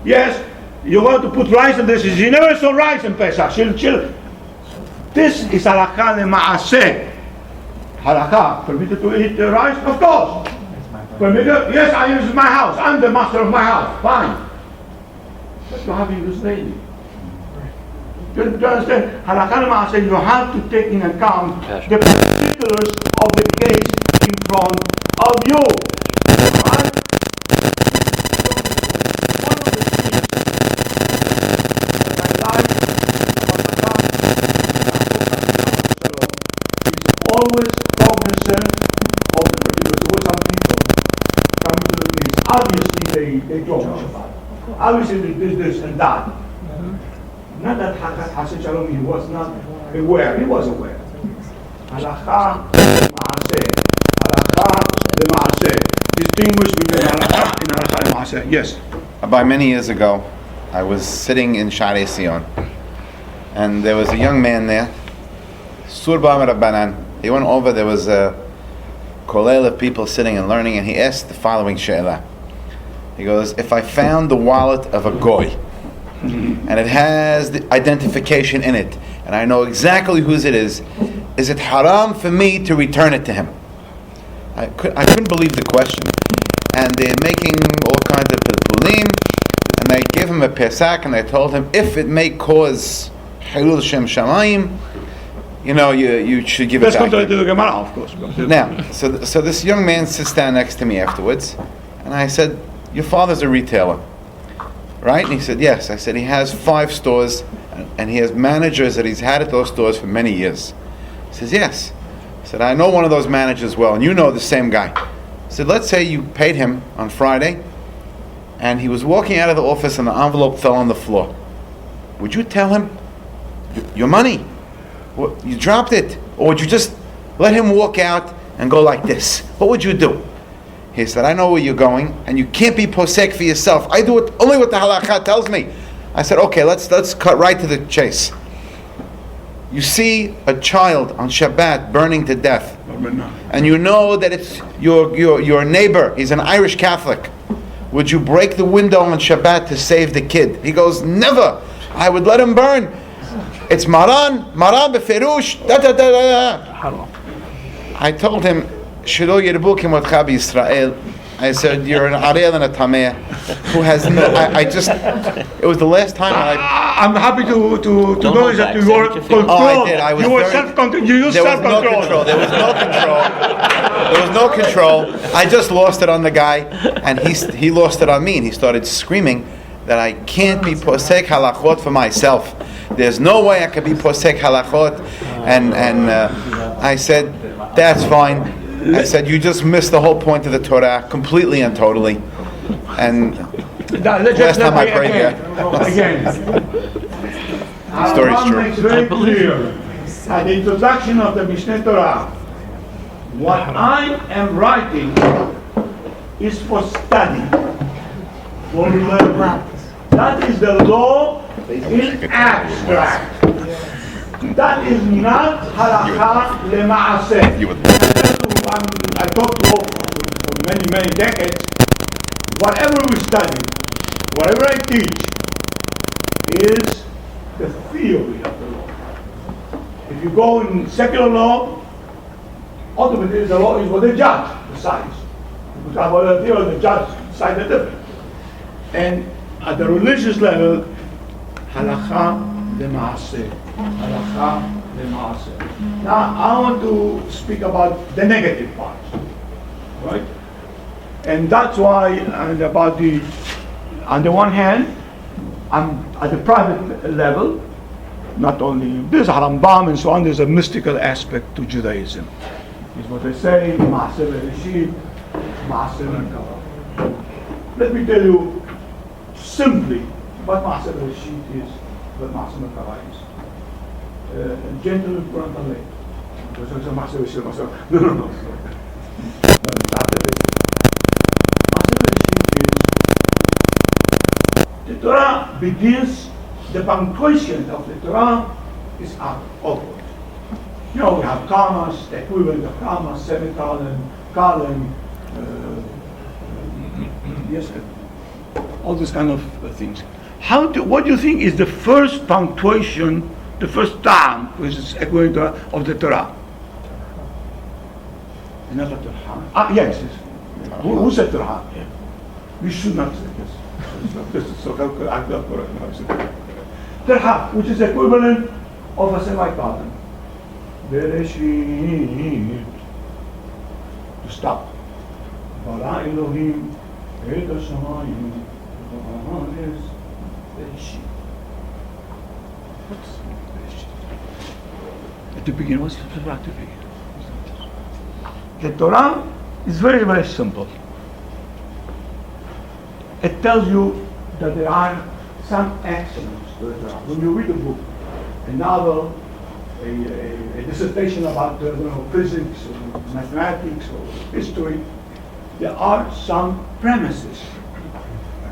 Speaker 1: Yes, you want to put rice in this, she never saw rice in Pesach. This is halacha l'maaseh. Halakha, permitted to eat rice? Of course. Permitted? Yes, this is my house. I'm the master of my house. Fine. But you're having this lady. Do you understand? Halakha l'maaseh, you have to take in account the particulars of the case in front of you. Right? One of the things that I like about is always cognizant of the particulars. There were some people coming to the place. Obviously, they don't know Shabbat. Obviously, they did this and that. Not that Hacham Shalom, he was not aware. He was aware. Halakha l'maaseh. Halakha l'maaseh. Distinguish between halakha and halakha l'maaseh. Yes.
Speaker 7: About many years ago, I was sitting in Sha'arei Sion, and there was a young man there, Surba Rabbanan. He went over, there was a kollel of people sitting and learning, and he asked the following she'elah. He goes, if I found the wallet of a goy, and it has the identification in it, and I know exactly whose it is it haram for me to return it to him? I couldn't believe the question. And they're making all kinds of pilpulim, and they gave him a Pesach, and they told him, if it may cause Hilul Shem Shamayim, you should give it back.
Speaker 1: Let's go to the Gemara, of course.
Speaker 7: Now, so this young man sits down next to me afterwards, and I said, your father's a retailer, right? And he said, yes. I said, he has 5 stores, and he has managers that he's had at those stores for many years. He says, yes. I said, I know one of those managers well, and you know the same guy. I said, let's say you paid him on Friday, and he was walking out of the office and the envelope fell on the floor. Would you tell him, your money, you dropped it? Or would you just let him walk out and go like this. What would you do? He said, I know where you're going, and you can't be posek for yourself. I do it only what the halakha tells me. I said, okay, let's cut right to the chase. You see a child on Shabbat burning to death, and you know that it's your neighbor. He's an Irish Catholic. Would you break the window on Shabbat to save the kid? He goes, never. I would let him burn. It's Maran beferush. I told him, Shelo yirbu kimotcha b'Yisrael. I said, you're an Ariel and a Tameh who has no. It was the last time
Speaker 1: I'm happy to know that you were controlled.
Speaker 7: Oh, I did. I was
Speaker 1: you were
Speaker 7: very,
Speaker 1: self-control. You used
Speaker 7: there was
Speaker 1: self-control.
Speaker 7: There was no control. There was no control. I just lost it on the guy, and he lost it on me, and he started screaming that I can't be posek halachot for myself. There's no way I could be posek halachot, and I said, that's fine. I said, you just missed the whole point of the Torah completely and totally. And last time I prayed here.
Speaker 1: Again.
Speaker 7: The story's true.
Speaker 1: Makes very clear at the introduction of the Mishneh Torah, what I am writing is for study, for learning. That is the law in abstract. That is not halakha lema'aseh. I taught law for many decades. Whatever we study, whatever I teach, is the theory of the law. If you go in secular law, ultimately the law is what the judge decides. Because what the theory, the judge decides the difference. And at the religious level, halakha lema'aseh. Halakha lema'aseh. Now I want to speak about the negative parts, right? And that's why, and about on the one hand, I'm at the private level, not only there's Rambam and so on, there's a mystical aspect to Judaism. Is what they say, Ma'aseh Bereshit, Ma'aseh Merkava. Let me tell you simply what Ma'aseh Bereshit is, what Ma'aseh Merkava is. Gentle in front of me. No. The Torah begins, the punctuation of the Torah is outward. You know, we have commas, the equivalent of commas, semicolon, colon, yes, all these kind of things. What do you think is the first punctuation, the first time, which is equivalent of the Torah? Another Torah. Yes. Who said Torah? Yeah. We should not say this. This is so correct. Torah, which is equivalent of a semicolon. Bereshit. To stop. Bara Elohim, et hashamayim, v'ha'aretz, Bereshit. What's Bereshit? At the beginning, what's the Torah at the beginning? The Torah is very, very simple. It tells you that there are some axioms to the Torah. When you read a book, a novel, a dissertation about physics or mathematics or history, there are some premises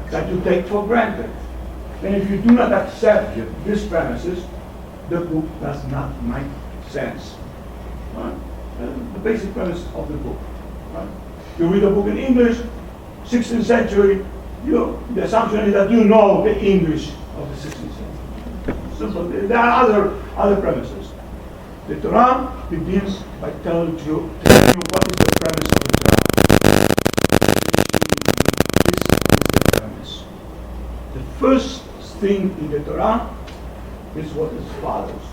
Speaker 1: that you take for granted. And if you do not accept these premises, the book does not make sense. Right? The basic premise of the book. Right? You read a book in English, 16th century, the assumption is that you know the English of the 16th century. Simple. There are other premises. The Torah begins by telling you what is the premise of the Torah. This is the premise. The first thing in the Torah is what is follows.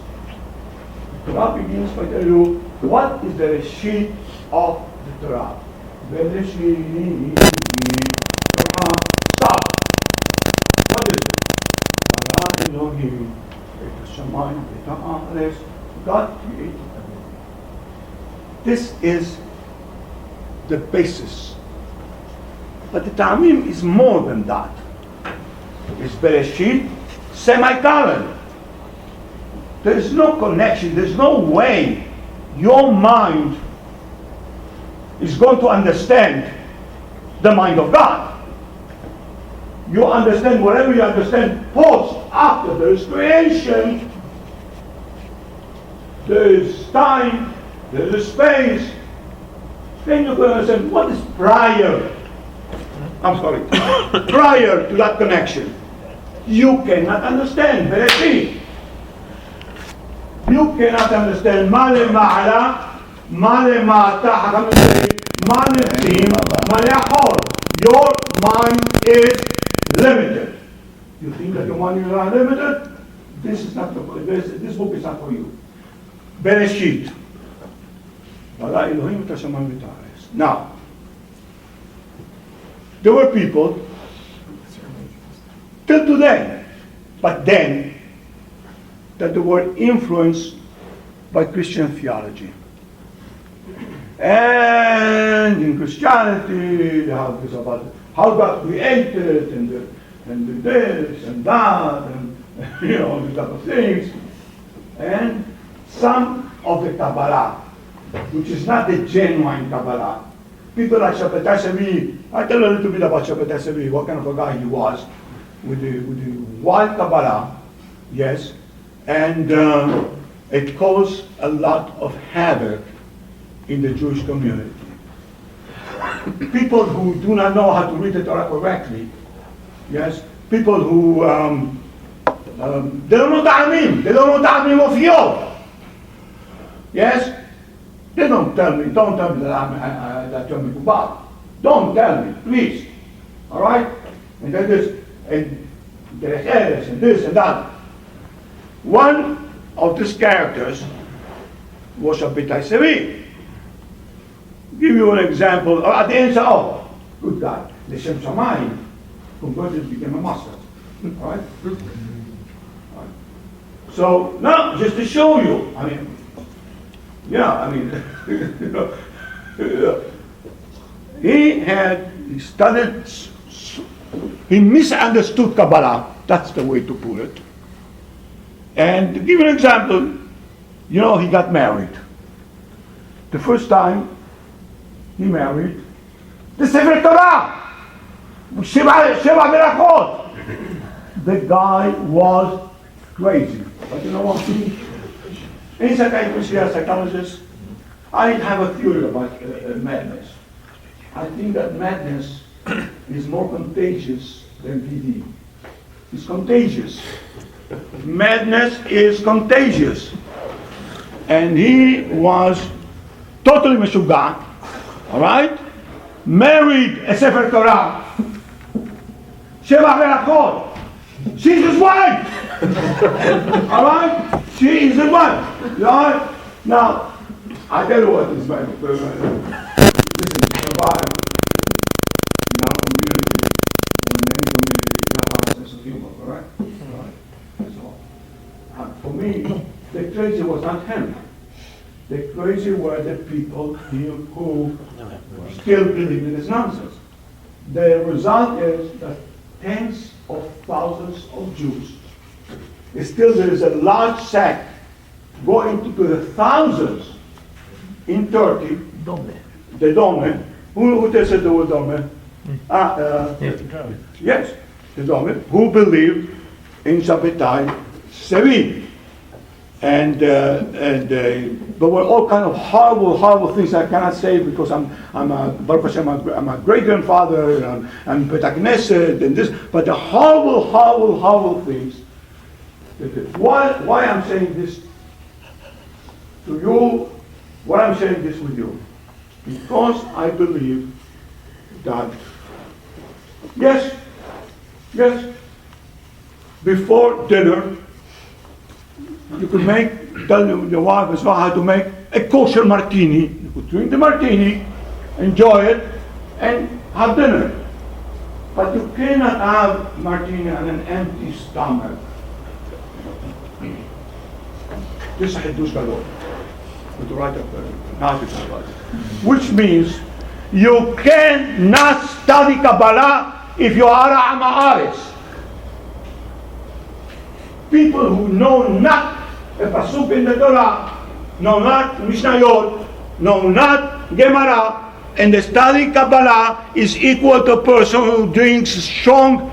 Speaker 1: The Torah begins by telling you what is the Reshit of the Torah. Bereshit. Stop. What is it? Bara Elohim, et hashamayim, et ha'aretz. God created everything. This is the basis. But the Ta'amim is more than that. It's Bereshit, semicolon. There is no connection, there's no way your mind is going to understand the mind of God. You understand whatever you understand after there is creation, there is time, there is space. Then you can understand what is prior. Prior to that connection. You cannot understand. Bereshit. You cannot understand Male Ma'ala, Male Ma'ata, Hacham Yosef, Male Tim, Male Achor. Your mind is limited. You think that your mind is unlimited? This is not this book is not for you. Bereshit. Now, there were people till today, but then, that they were influenced by Christian theology. And in Christianity, they have this about how God created, and this and that, and these type of things. And some of the Kabbalah, which is not the genuine Kabbalah. People like Shabbatai Sevi, I tell a little bit about Shabbatai Sevi, what kind of a guy he was, with the wild Kabbalah, yes, and it caused a lot of havoc in the Jewish community. People who do not know how to read the Torah correctly, yes, people who they don't know the Amim, they don't know the Amim of Yod, yes. They don't tell me that you're Mikubal. Don't tell me, please. All right? And then this, and Derech and this and that. One of these characters was Shabbatai Sevi. Give you an example. At the end, oh, good guy. The Shem Shamayim converted, became a Muslim. All right? So, now, just to show you, he studied, he misunderstood Kabbalah, that's the way to put it. And to give you an example, he got married. The first time he married, the Sefer Torah, Sheva Berachot. The guy was crazy. But you know what? He's a kind of psychologist. I have a theory about madness. I think that madness is more contagious than PD. It's contagious. Madness is contagious. And he was totally meshuggah, all right? Married a Sefer Torah. Sheva Berachot. She's his wife. All right? She is his wife. All right? Now, I tell you what is my listen, survive in our community, or in any community, you have a sense of humor, all right? All right? So, for me, the crazy was not him. The crazy were the people who still believe in this nonsense. The result is that tens of thousands of Jews, still there is a large sect going to the thousands in Turkey, the Dome. Who said the word Dome? Yes, the Dome, who believe in Shabbatai Sevi. And there were all kind of horrible things I cannot say because I'm a great grandfather and I'm Beth Knesset and this, but the horrible things. Why I'm saying this to you? Why I'm sharing this with you? Because I believe that yes, before dinner. You could tell your wife as well how to make a kosher martini. You could drink the martini, enjoy it, and have dinner. But you cannot have martini on an empty stomach. This is Hiddush Gadol. With the right of which means you cannot study Kabbalah if you are a Ha'aretz. People who know not a pasuk in the Torah no, not Mishnayot, no, not Gemara, and the study Kabbalah is equal to a person who drinks strong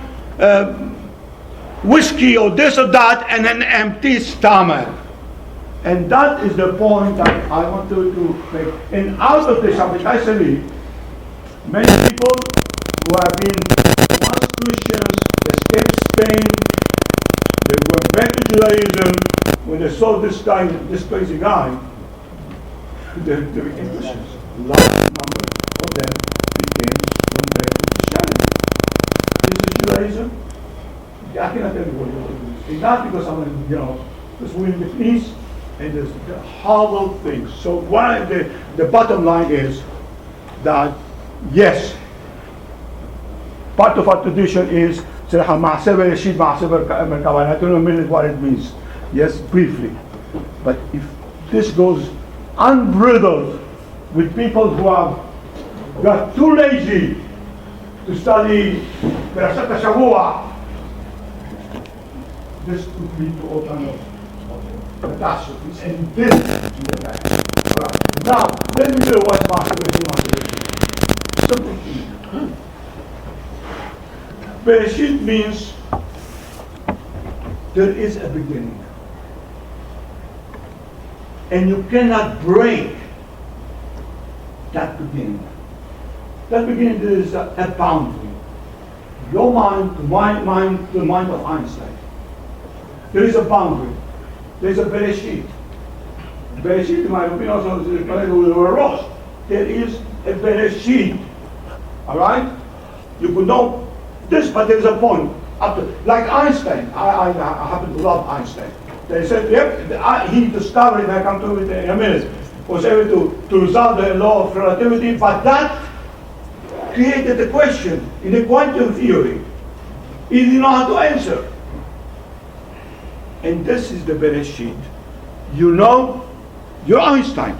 Speaker 1: whiskey or this or that and an empty stomach. And that is the point that I want to make. And out of this, many people who have been once Christians, escaped Spain, they went back to Judaism, when they saw this crazy guy, they became Christians. Large number of them became went back to Christianity. This is Judaism. I cannot tell you what it is. It's not because I'm, because we're in the peace and there's the horrible things. So the bottom line is that yes, part of our tradition is I don't know a minute what it means. Yes, briefly. But if this goes unbridled with people who have got too lazy to study Perashat HaShavua, this could lead to all kind of catastrophes, and this is the bad. Now, let me tell you what's masturbation. Something easy. Bereshit means there is a beginning. And you cannot break that beginning. That beginning there is a boundary. Your mind to my mind to the mind of Einstein. There is a boundary. There is a Bereshit. Bereshit, in my opinion, also is connected with a Rosh. There is a Bereshit. Alright? You could know this, but there is a point. Like Einstein. I happen to love Einstein. They said, yep, he discovered, and I come to it in a minute, was able to resolve the law of relativity, but that created a question in the quantum theory. He didn't know how to answer. And this is the Bereshit. You're Einstein.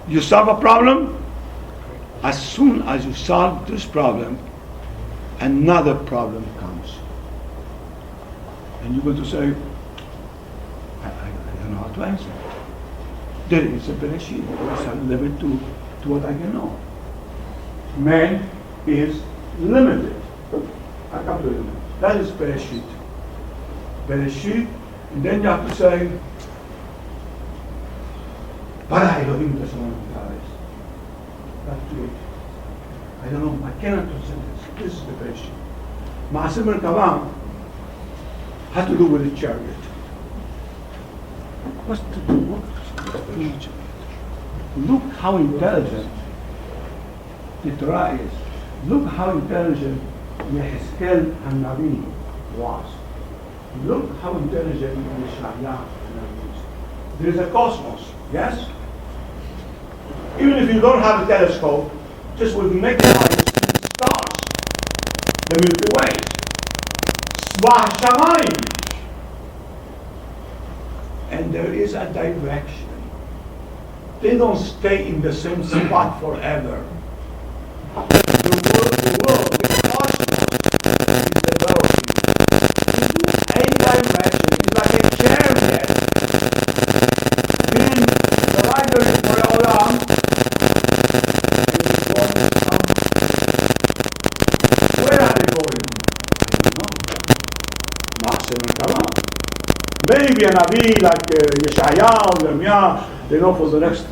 Speaker 1: You solve a problem. As soon as you solve this problem, another problem comes. And you're going to say, I don't know how to answer it. There is a Bereshit. There is a limit to what I can know. Man is limited. I come to it. That is Bereshit. Bereshit, and then you have to say, Bara Elohim Tassalam Tares. That's it. I don't know, I cannot present this. This is the Bereshit. Ma'aseh Merkavah had to do with a chariot. What's to do with it? Look how intelligent the Torah is. Look how intelligent Yehezkel HaNavi was. Look how intelligent Yeshaya is. There is a cosmos, yes? Even if you don't have a telescope, just with naked eyes, see the stars, the Milky Way, Svah Shamayim. And there is a direction. They don't stay in the same spot forever. The world, the cosmos is developing into a direction. It's like a chariot. Meaning the riders for Olam is going where are they going? I don't know. Maybe a Navi like Yeshaya or Jeremiah, they know for the next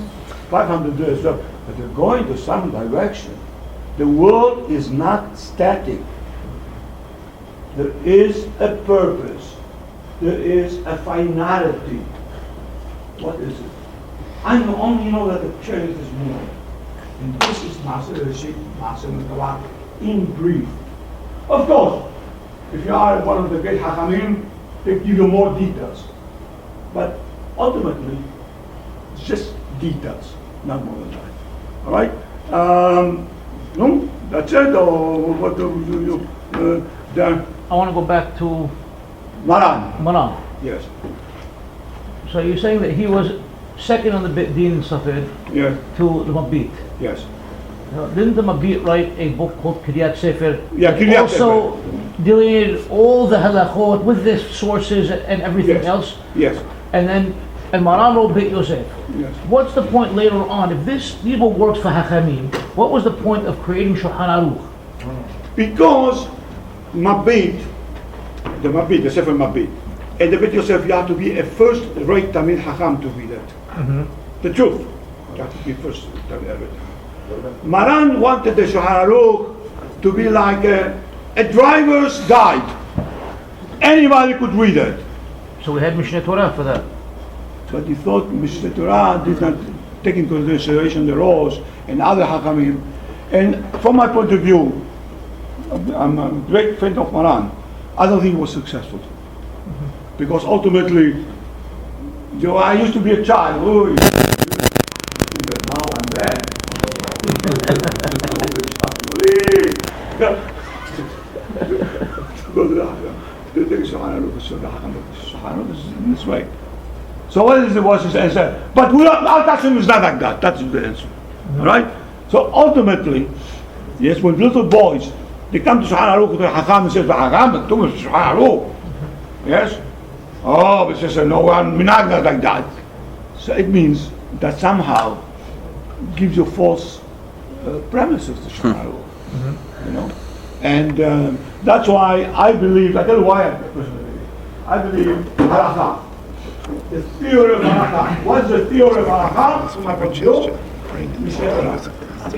Speaker 1: 500 years, but they're going to some direction. The world is not static. There is a purpose. There is a finality. What is it? I only know that the chariot is moving. And this is Maaseh Bereshit, Maaseh Merkavah, in brief. Of course, if you are one of the great Hachamim, they give you more details. But ultimately, it's just details, not more than that. All right? No, that's it. Or what do you?
Speaker 6: I want to go back to
Speaker 1: Maran. Yes.
Speaker 6: So you're saying that he was second on the Beth Din Safed
Speaker 1: Yes.
Speaker 6: to the Mabit.
Speaker 1: Yes.
Speaker 6: Didn't the Mabit write a book called Kiryat Sefer?
Speaker 1: Yeah, Kiryat
Speaker 6: also delineated all the halachot with the sources and everything
Speaker 1: Yes.
Speaker 6: else.
Speaker 1: Yes.
Speaker 6: And then and Maran wrote Beit Yosef.
Speaker 1: Yes.
Speaker 6: What's the point later on? If these were works for Hachamim, what was the point of creating Shulchan Aruch?
Speaker 1: Because Mabit, the Sefer Mabit, and the Beit Yosef, you have to be a first-rate Tamil Hacham to read it. The truth. You have to be first Tamil. Maran wanted the Shulchan Aruch to be like a driver's guide. Anybody could read it.
Speaker 6: So we had Mishneh Torah for that.
Speaker 1: But he thought Mishneh Torah did not take into consideration the laws and other Hakamim. And from my point of view, I'm a great friend of Maran. I don't think he was successful. Because ultimately, I used to be a child. Oh, now I'm this way. So what is the answer? But our custom is not like that. That's the answer. All right? So ultimately, yes, when little boys, they come to Shulchan Aruch to the Hacham and say, Hacham, do me Shulchan Aruch. Yes? Oh, but they say, no, Minhagim like that. So it means that somehow gives you false premises to Shulchan Aruch. You know? And that's why I believe, I tell you why I personally believe. I believe Halakha. The theory of Halakha. What's the theory of Halakha? From my point of view,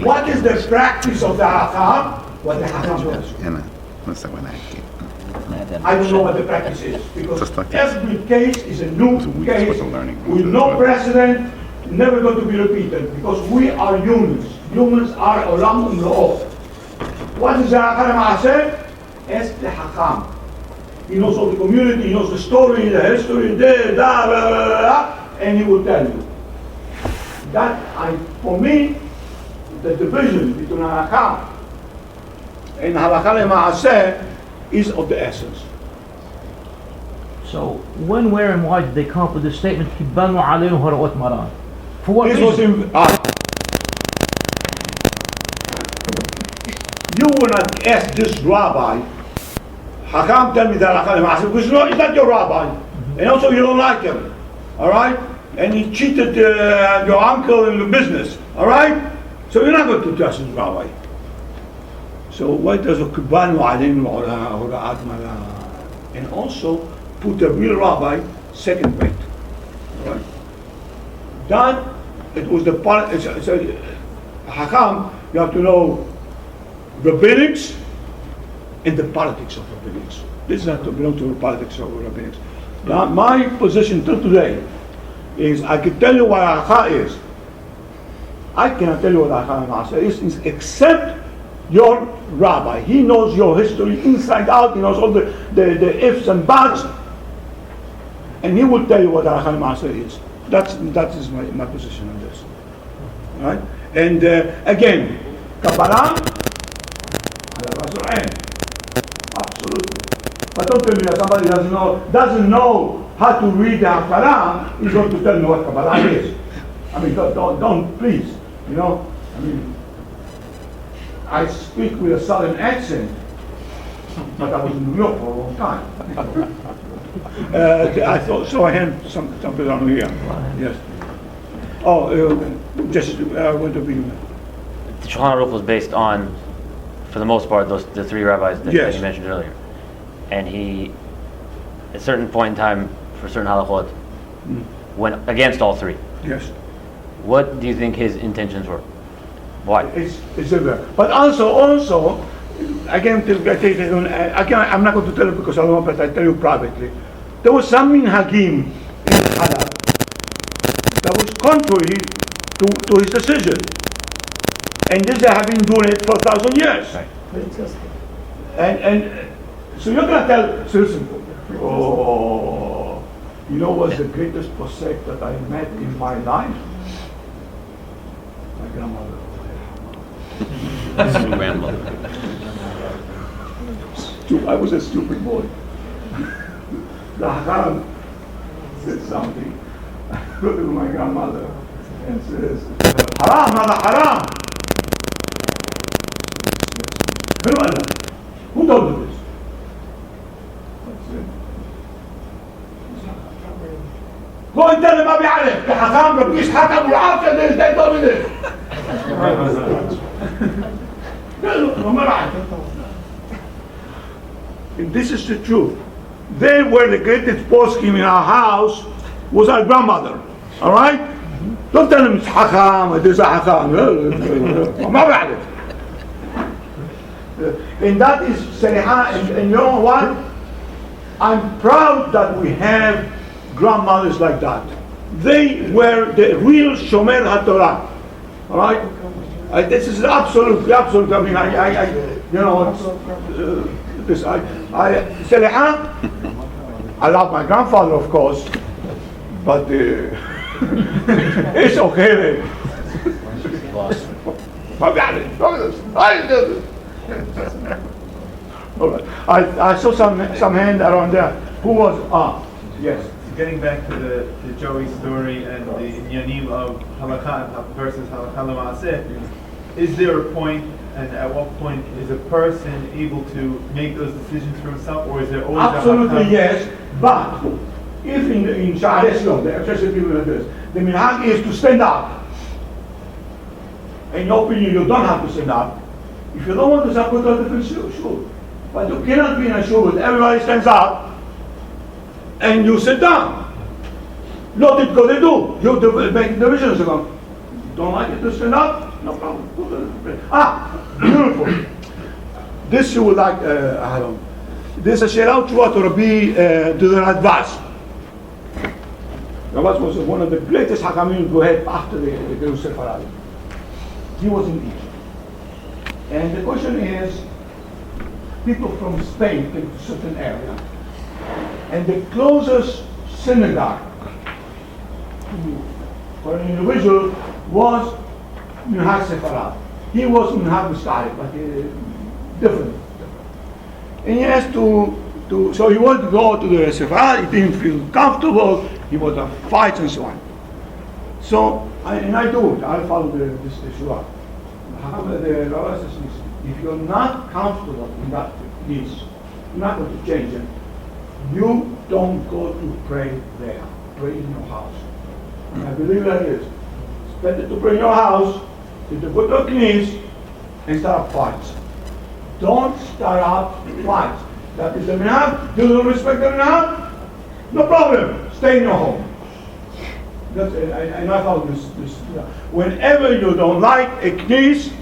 Speaker 1: what is the practice of the Halakha? What the Hacham does. I don't know what the practice is, because every case is a new case with no precedent, never going to be repeated, because we are humans. Humans are olam umlo'ot. What is the Hacham? Ask the Hacham. He knows all the community, he knows the story, the history, and he will tell you. For me, the division between Hacham and Halakha Ma'aseh is of the essence.
Speaker 6: So when, where, and why did they come up with this statement? Kibbanu alaynu hara'ot Maran. For what reason?
Speaker 1: You will not ask this rabbi, Hacham, tell me that Halakha Ma'aseh, because he's not your rabbi, and also you don't like him, all right? And he cheated your uncle in the business, all right? So you're not going to trust his rabbi. So why does Kibbanu alaynu hara'ot Maran? And also put the real rabbi second rate, all right? That it was the part. Hacham, you have to know rabbinics and the politics of rabbinics. This is not to belong to the politics of rabbinics. Now, my position till today is I can tell you what Halakha is. I cannot tell you what Halakha is except your rabbi. He knows your history inside out. He knows all the ifs and buts, and he will tell you what Halakha is. That is my position on this. All right? And again, Kabbalah, absolutely. But don't tell me that somebody doesn't know how to read the Kabbalah is going to tell me what Kabbalah is. I mean, don't please. You know, I mean, I speak with a southern accent, but I was in New York for a long time. I thought so. I had something on here. Yes. Just want to be.
Speaker 8: The Shulchan Aruch was based on, for the most part, the three rabbis that you mentioned earlier, and he, at a certain point in time, for certain halachot, went against all three.
Speaker 1: Yes.
Speaker 8: What do you think his intentions were? Why?
Speaker 1: It's there. But also, again, I'm not going to tell you because I don't want, but I tell you privately. There was some Minhagim in Halal that was contrary to his decision. And this they have been doing it for 1,000 years.
Speaker 8: Right.
Speaker 1: And so you're going to tell citizens, you know what's the greatest posek that I met in my life? My grandmother. I was a stupid boy. The Hacham said something. I looked at my grandmother and says, Haram, mother, haram! Who told you this? I said, go Go and tell him Abi Alef, the Hacham, the priest Hacham will answer this, they told me this. And this is the truth. They were the greatest poskim in our house, was our grandmother. All right? Don't tell him it's Hacham, it is a Hacham. And that is Saliha, and you know what? I'm proud that we have grandmothers like that. They were the real Shomer HaTorah. All right? This is absolute. I mean, Saliha, I love my grandfather, of course, but it's okay. All right. I saw some hand around there. Who was? Yes.
Speaker 9: Getting back to the Joey story and the Yanim of Halakha versus Halakha L'Maaseh, is there a point, and at what point is a person able to make those decisions for himself, or is there always
Speaker 1: absolutely yes? But if in Sha'arei Sion, the expressive people like this, the minhag is to stand up. In your opinion, you don't have to stand up. If you don't want to stand up, put on a different shoe. But you cannot be in a shoe with everybody stands up and you sit down. Not it because they do. You make divisions of them. Don't like it to stand up? No problem. Beautiful. This you would like, this is a share to what Rabbi to the Radbaz. Radbaz was one of the greatest Hakamim who had after the Yosef Caro. He was in Egypt. And the question is, people from Spain came to a certain area, and the closest synagogue for an individual was Minhag Sefarad. He was Minhag Mustahik, but different. And he has to so he wanted to go to the Sefarad, he didn't feel comfortable, he was a fight and so on. So, I do it, I follow the Shura. The Rabbi says, if you're not comfortable in that piece, you're not going to change it. You don't go to pray there. Pray in your house. And I believe that is. It's better to pray in your house than to go to your knees and start up fights. Don't start up fights. That is the minhag. You don't respect the minhag? No problem. Stay in your home. That's, and I found this. Whenever you don't like a knees,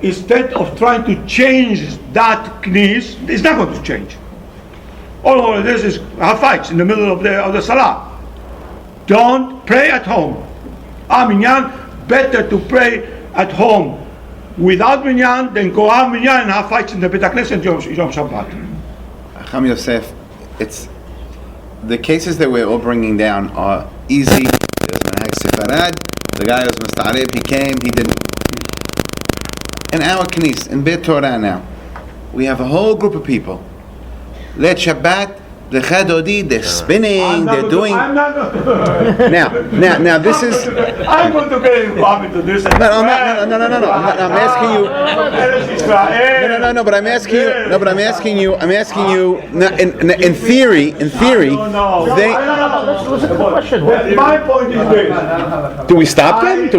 Speaker 1: instead of trying to change that knees, it's not going to change. All of this is have fights in the middle of the salah. Don't pray at home. Minyan, better to pray at home without minyan than go out minyan and have fights in the Beit Knesset Yom Shabbat.
Speaker 7: Hacham Yosef, it's the cases that we're all bringing down are easy. There's Minhag Sefarad. The guy was Musta'arib. He came. He didn't. In our knis, in Beit Torah now, we have a whole group of people. Let Shabbat, the Chadodi, they're spinning, they're doing. Now, this is.
Speaker 1: I'm going to get involved into this.
Speaker 7: No. I'm asking you. No. But I'm asking you. In theory,
Speaker 1: No.
Speaker 7: they.
Speaker 6: Listen to the question.
Speaker 1: My point is this.
Speaker 7: Do we stop them?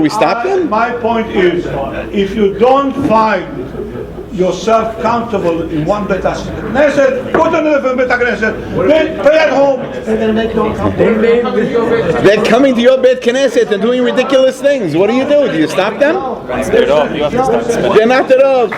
Speaker 1: My point is, if you don't find yourself comfortable in one Beit Knesset, go to another Beit Knesset, then pray at home.
Speaker 7: They're coming to your Beit Knesset and doing ridiculous things. What do? Do you stop them?
Speaker 3: They're not the off.
Speaker 7: They're not at all.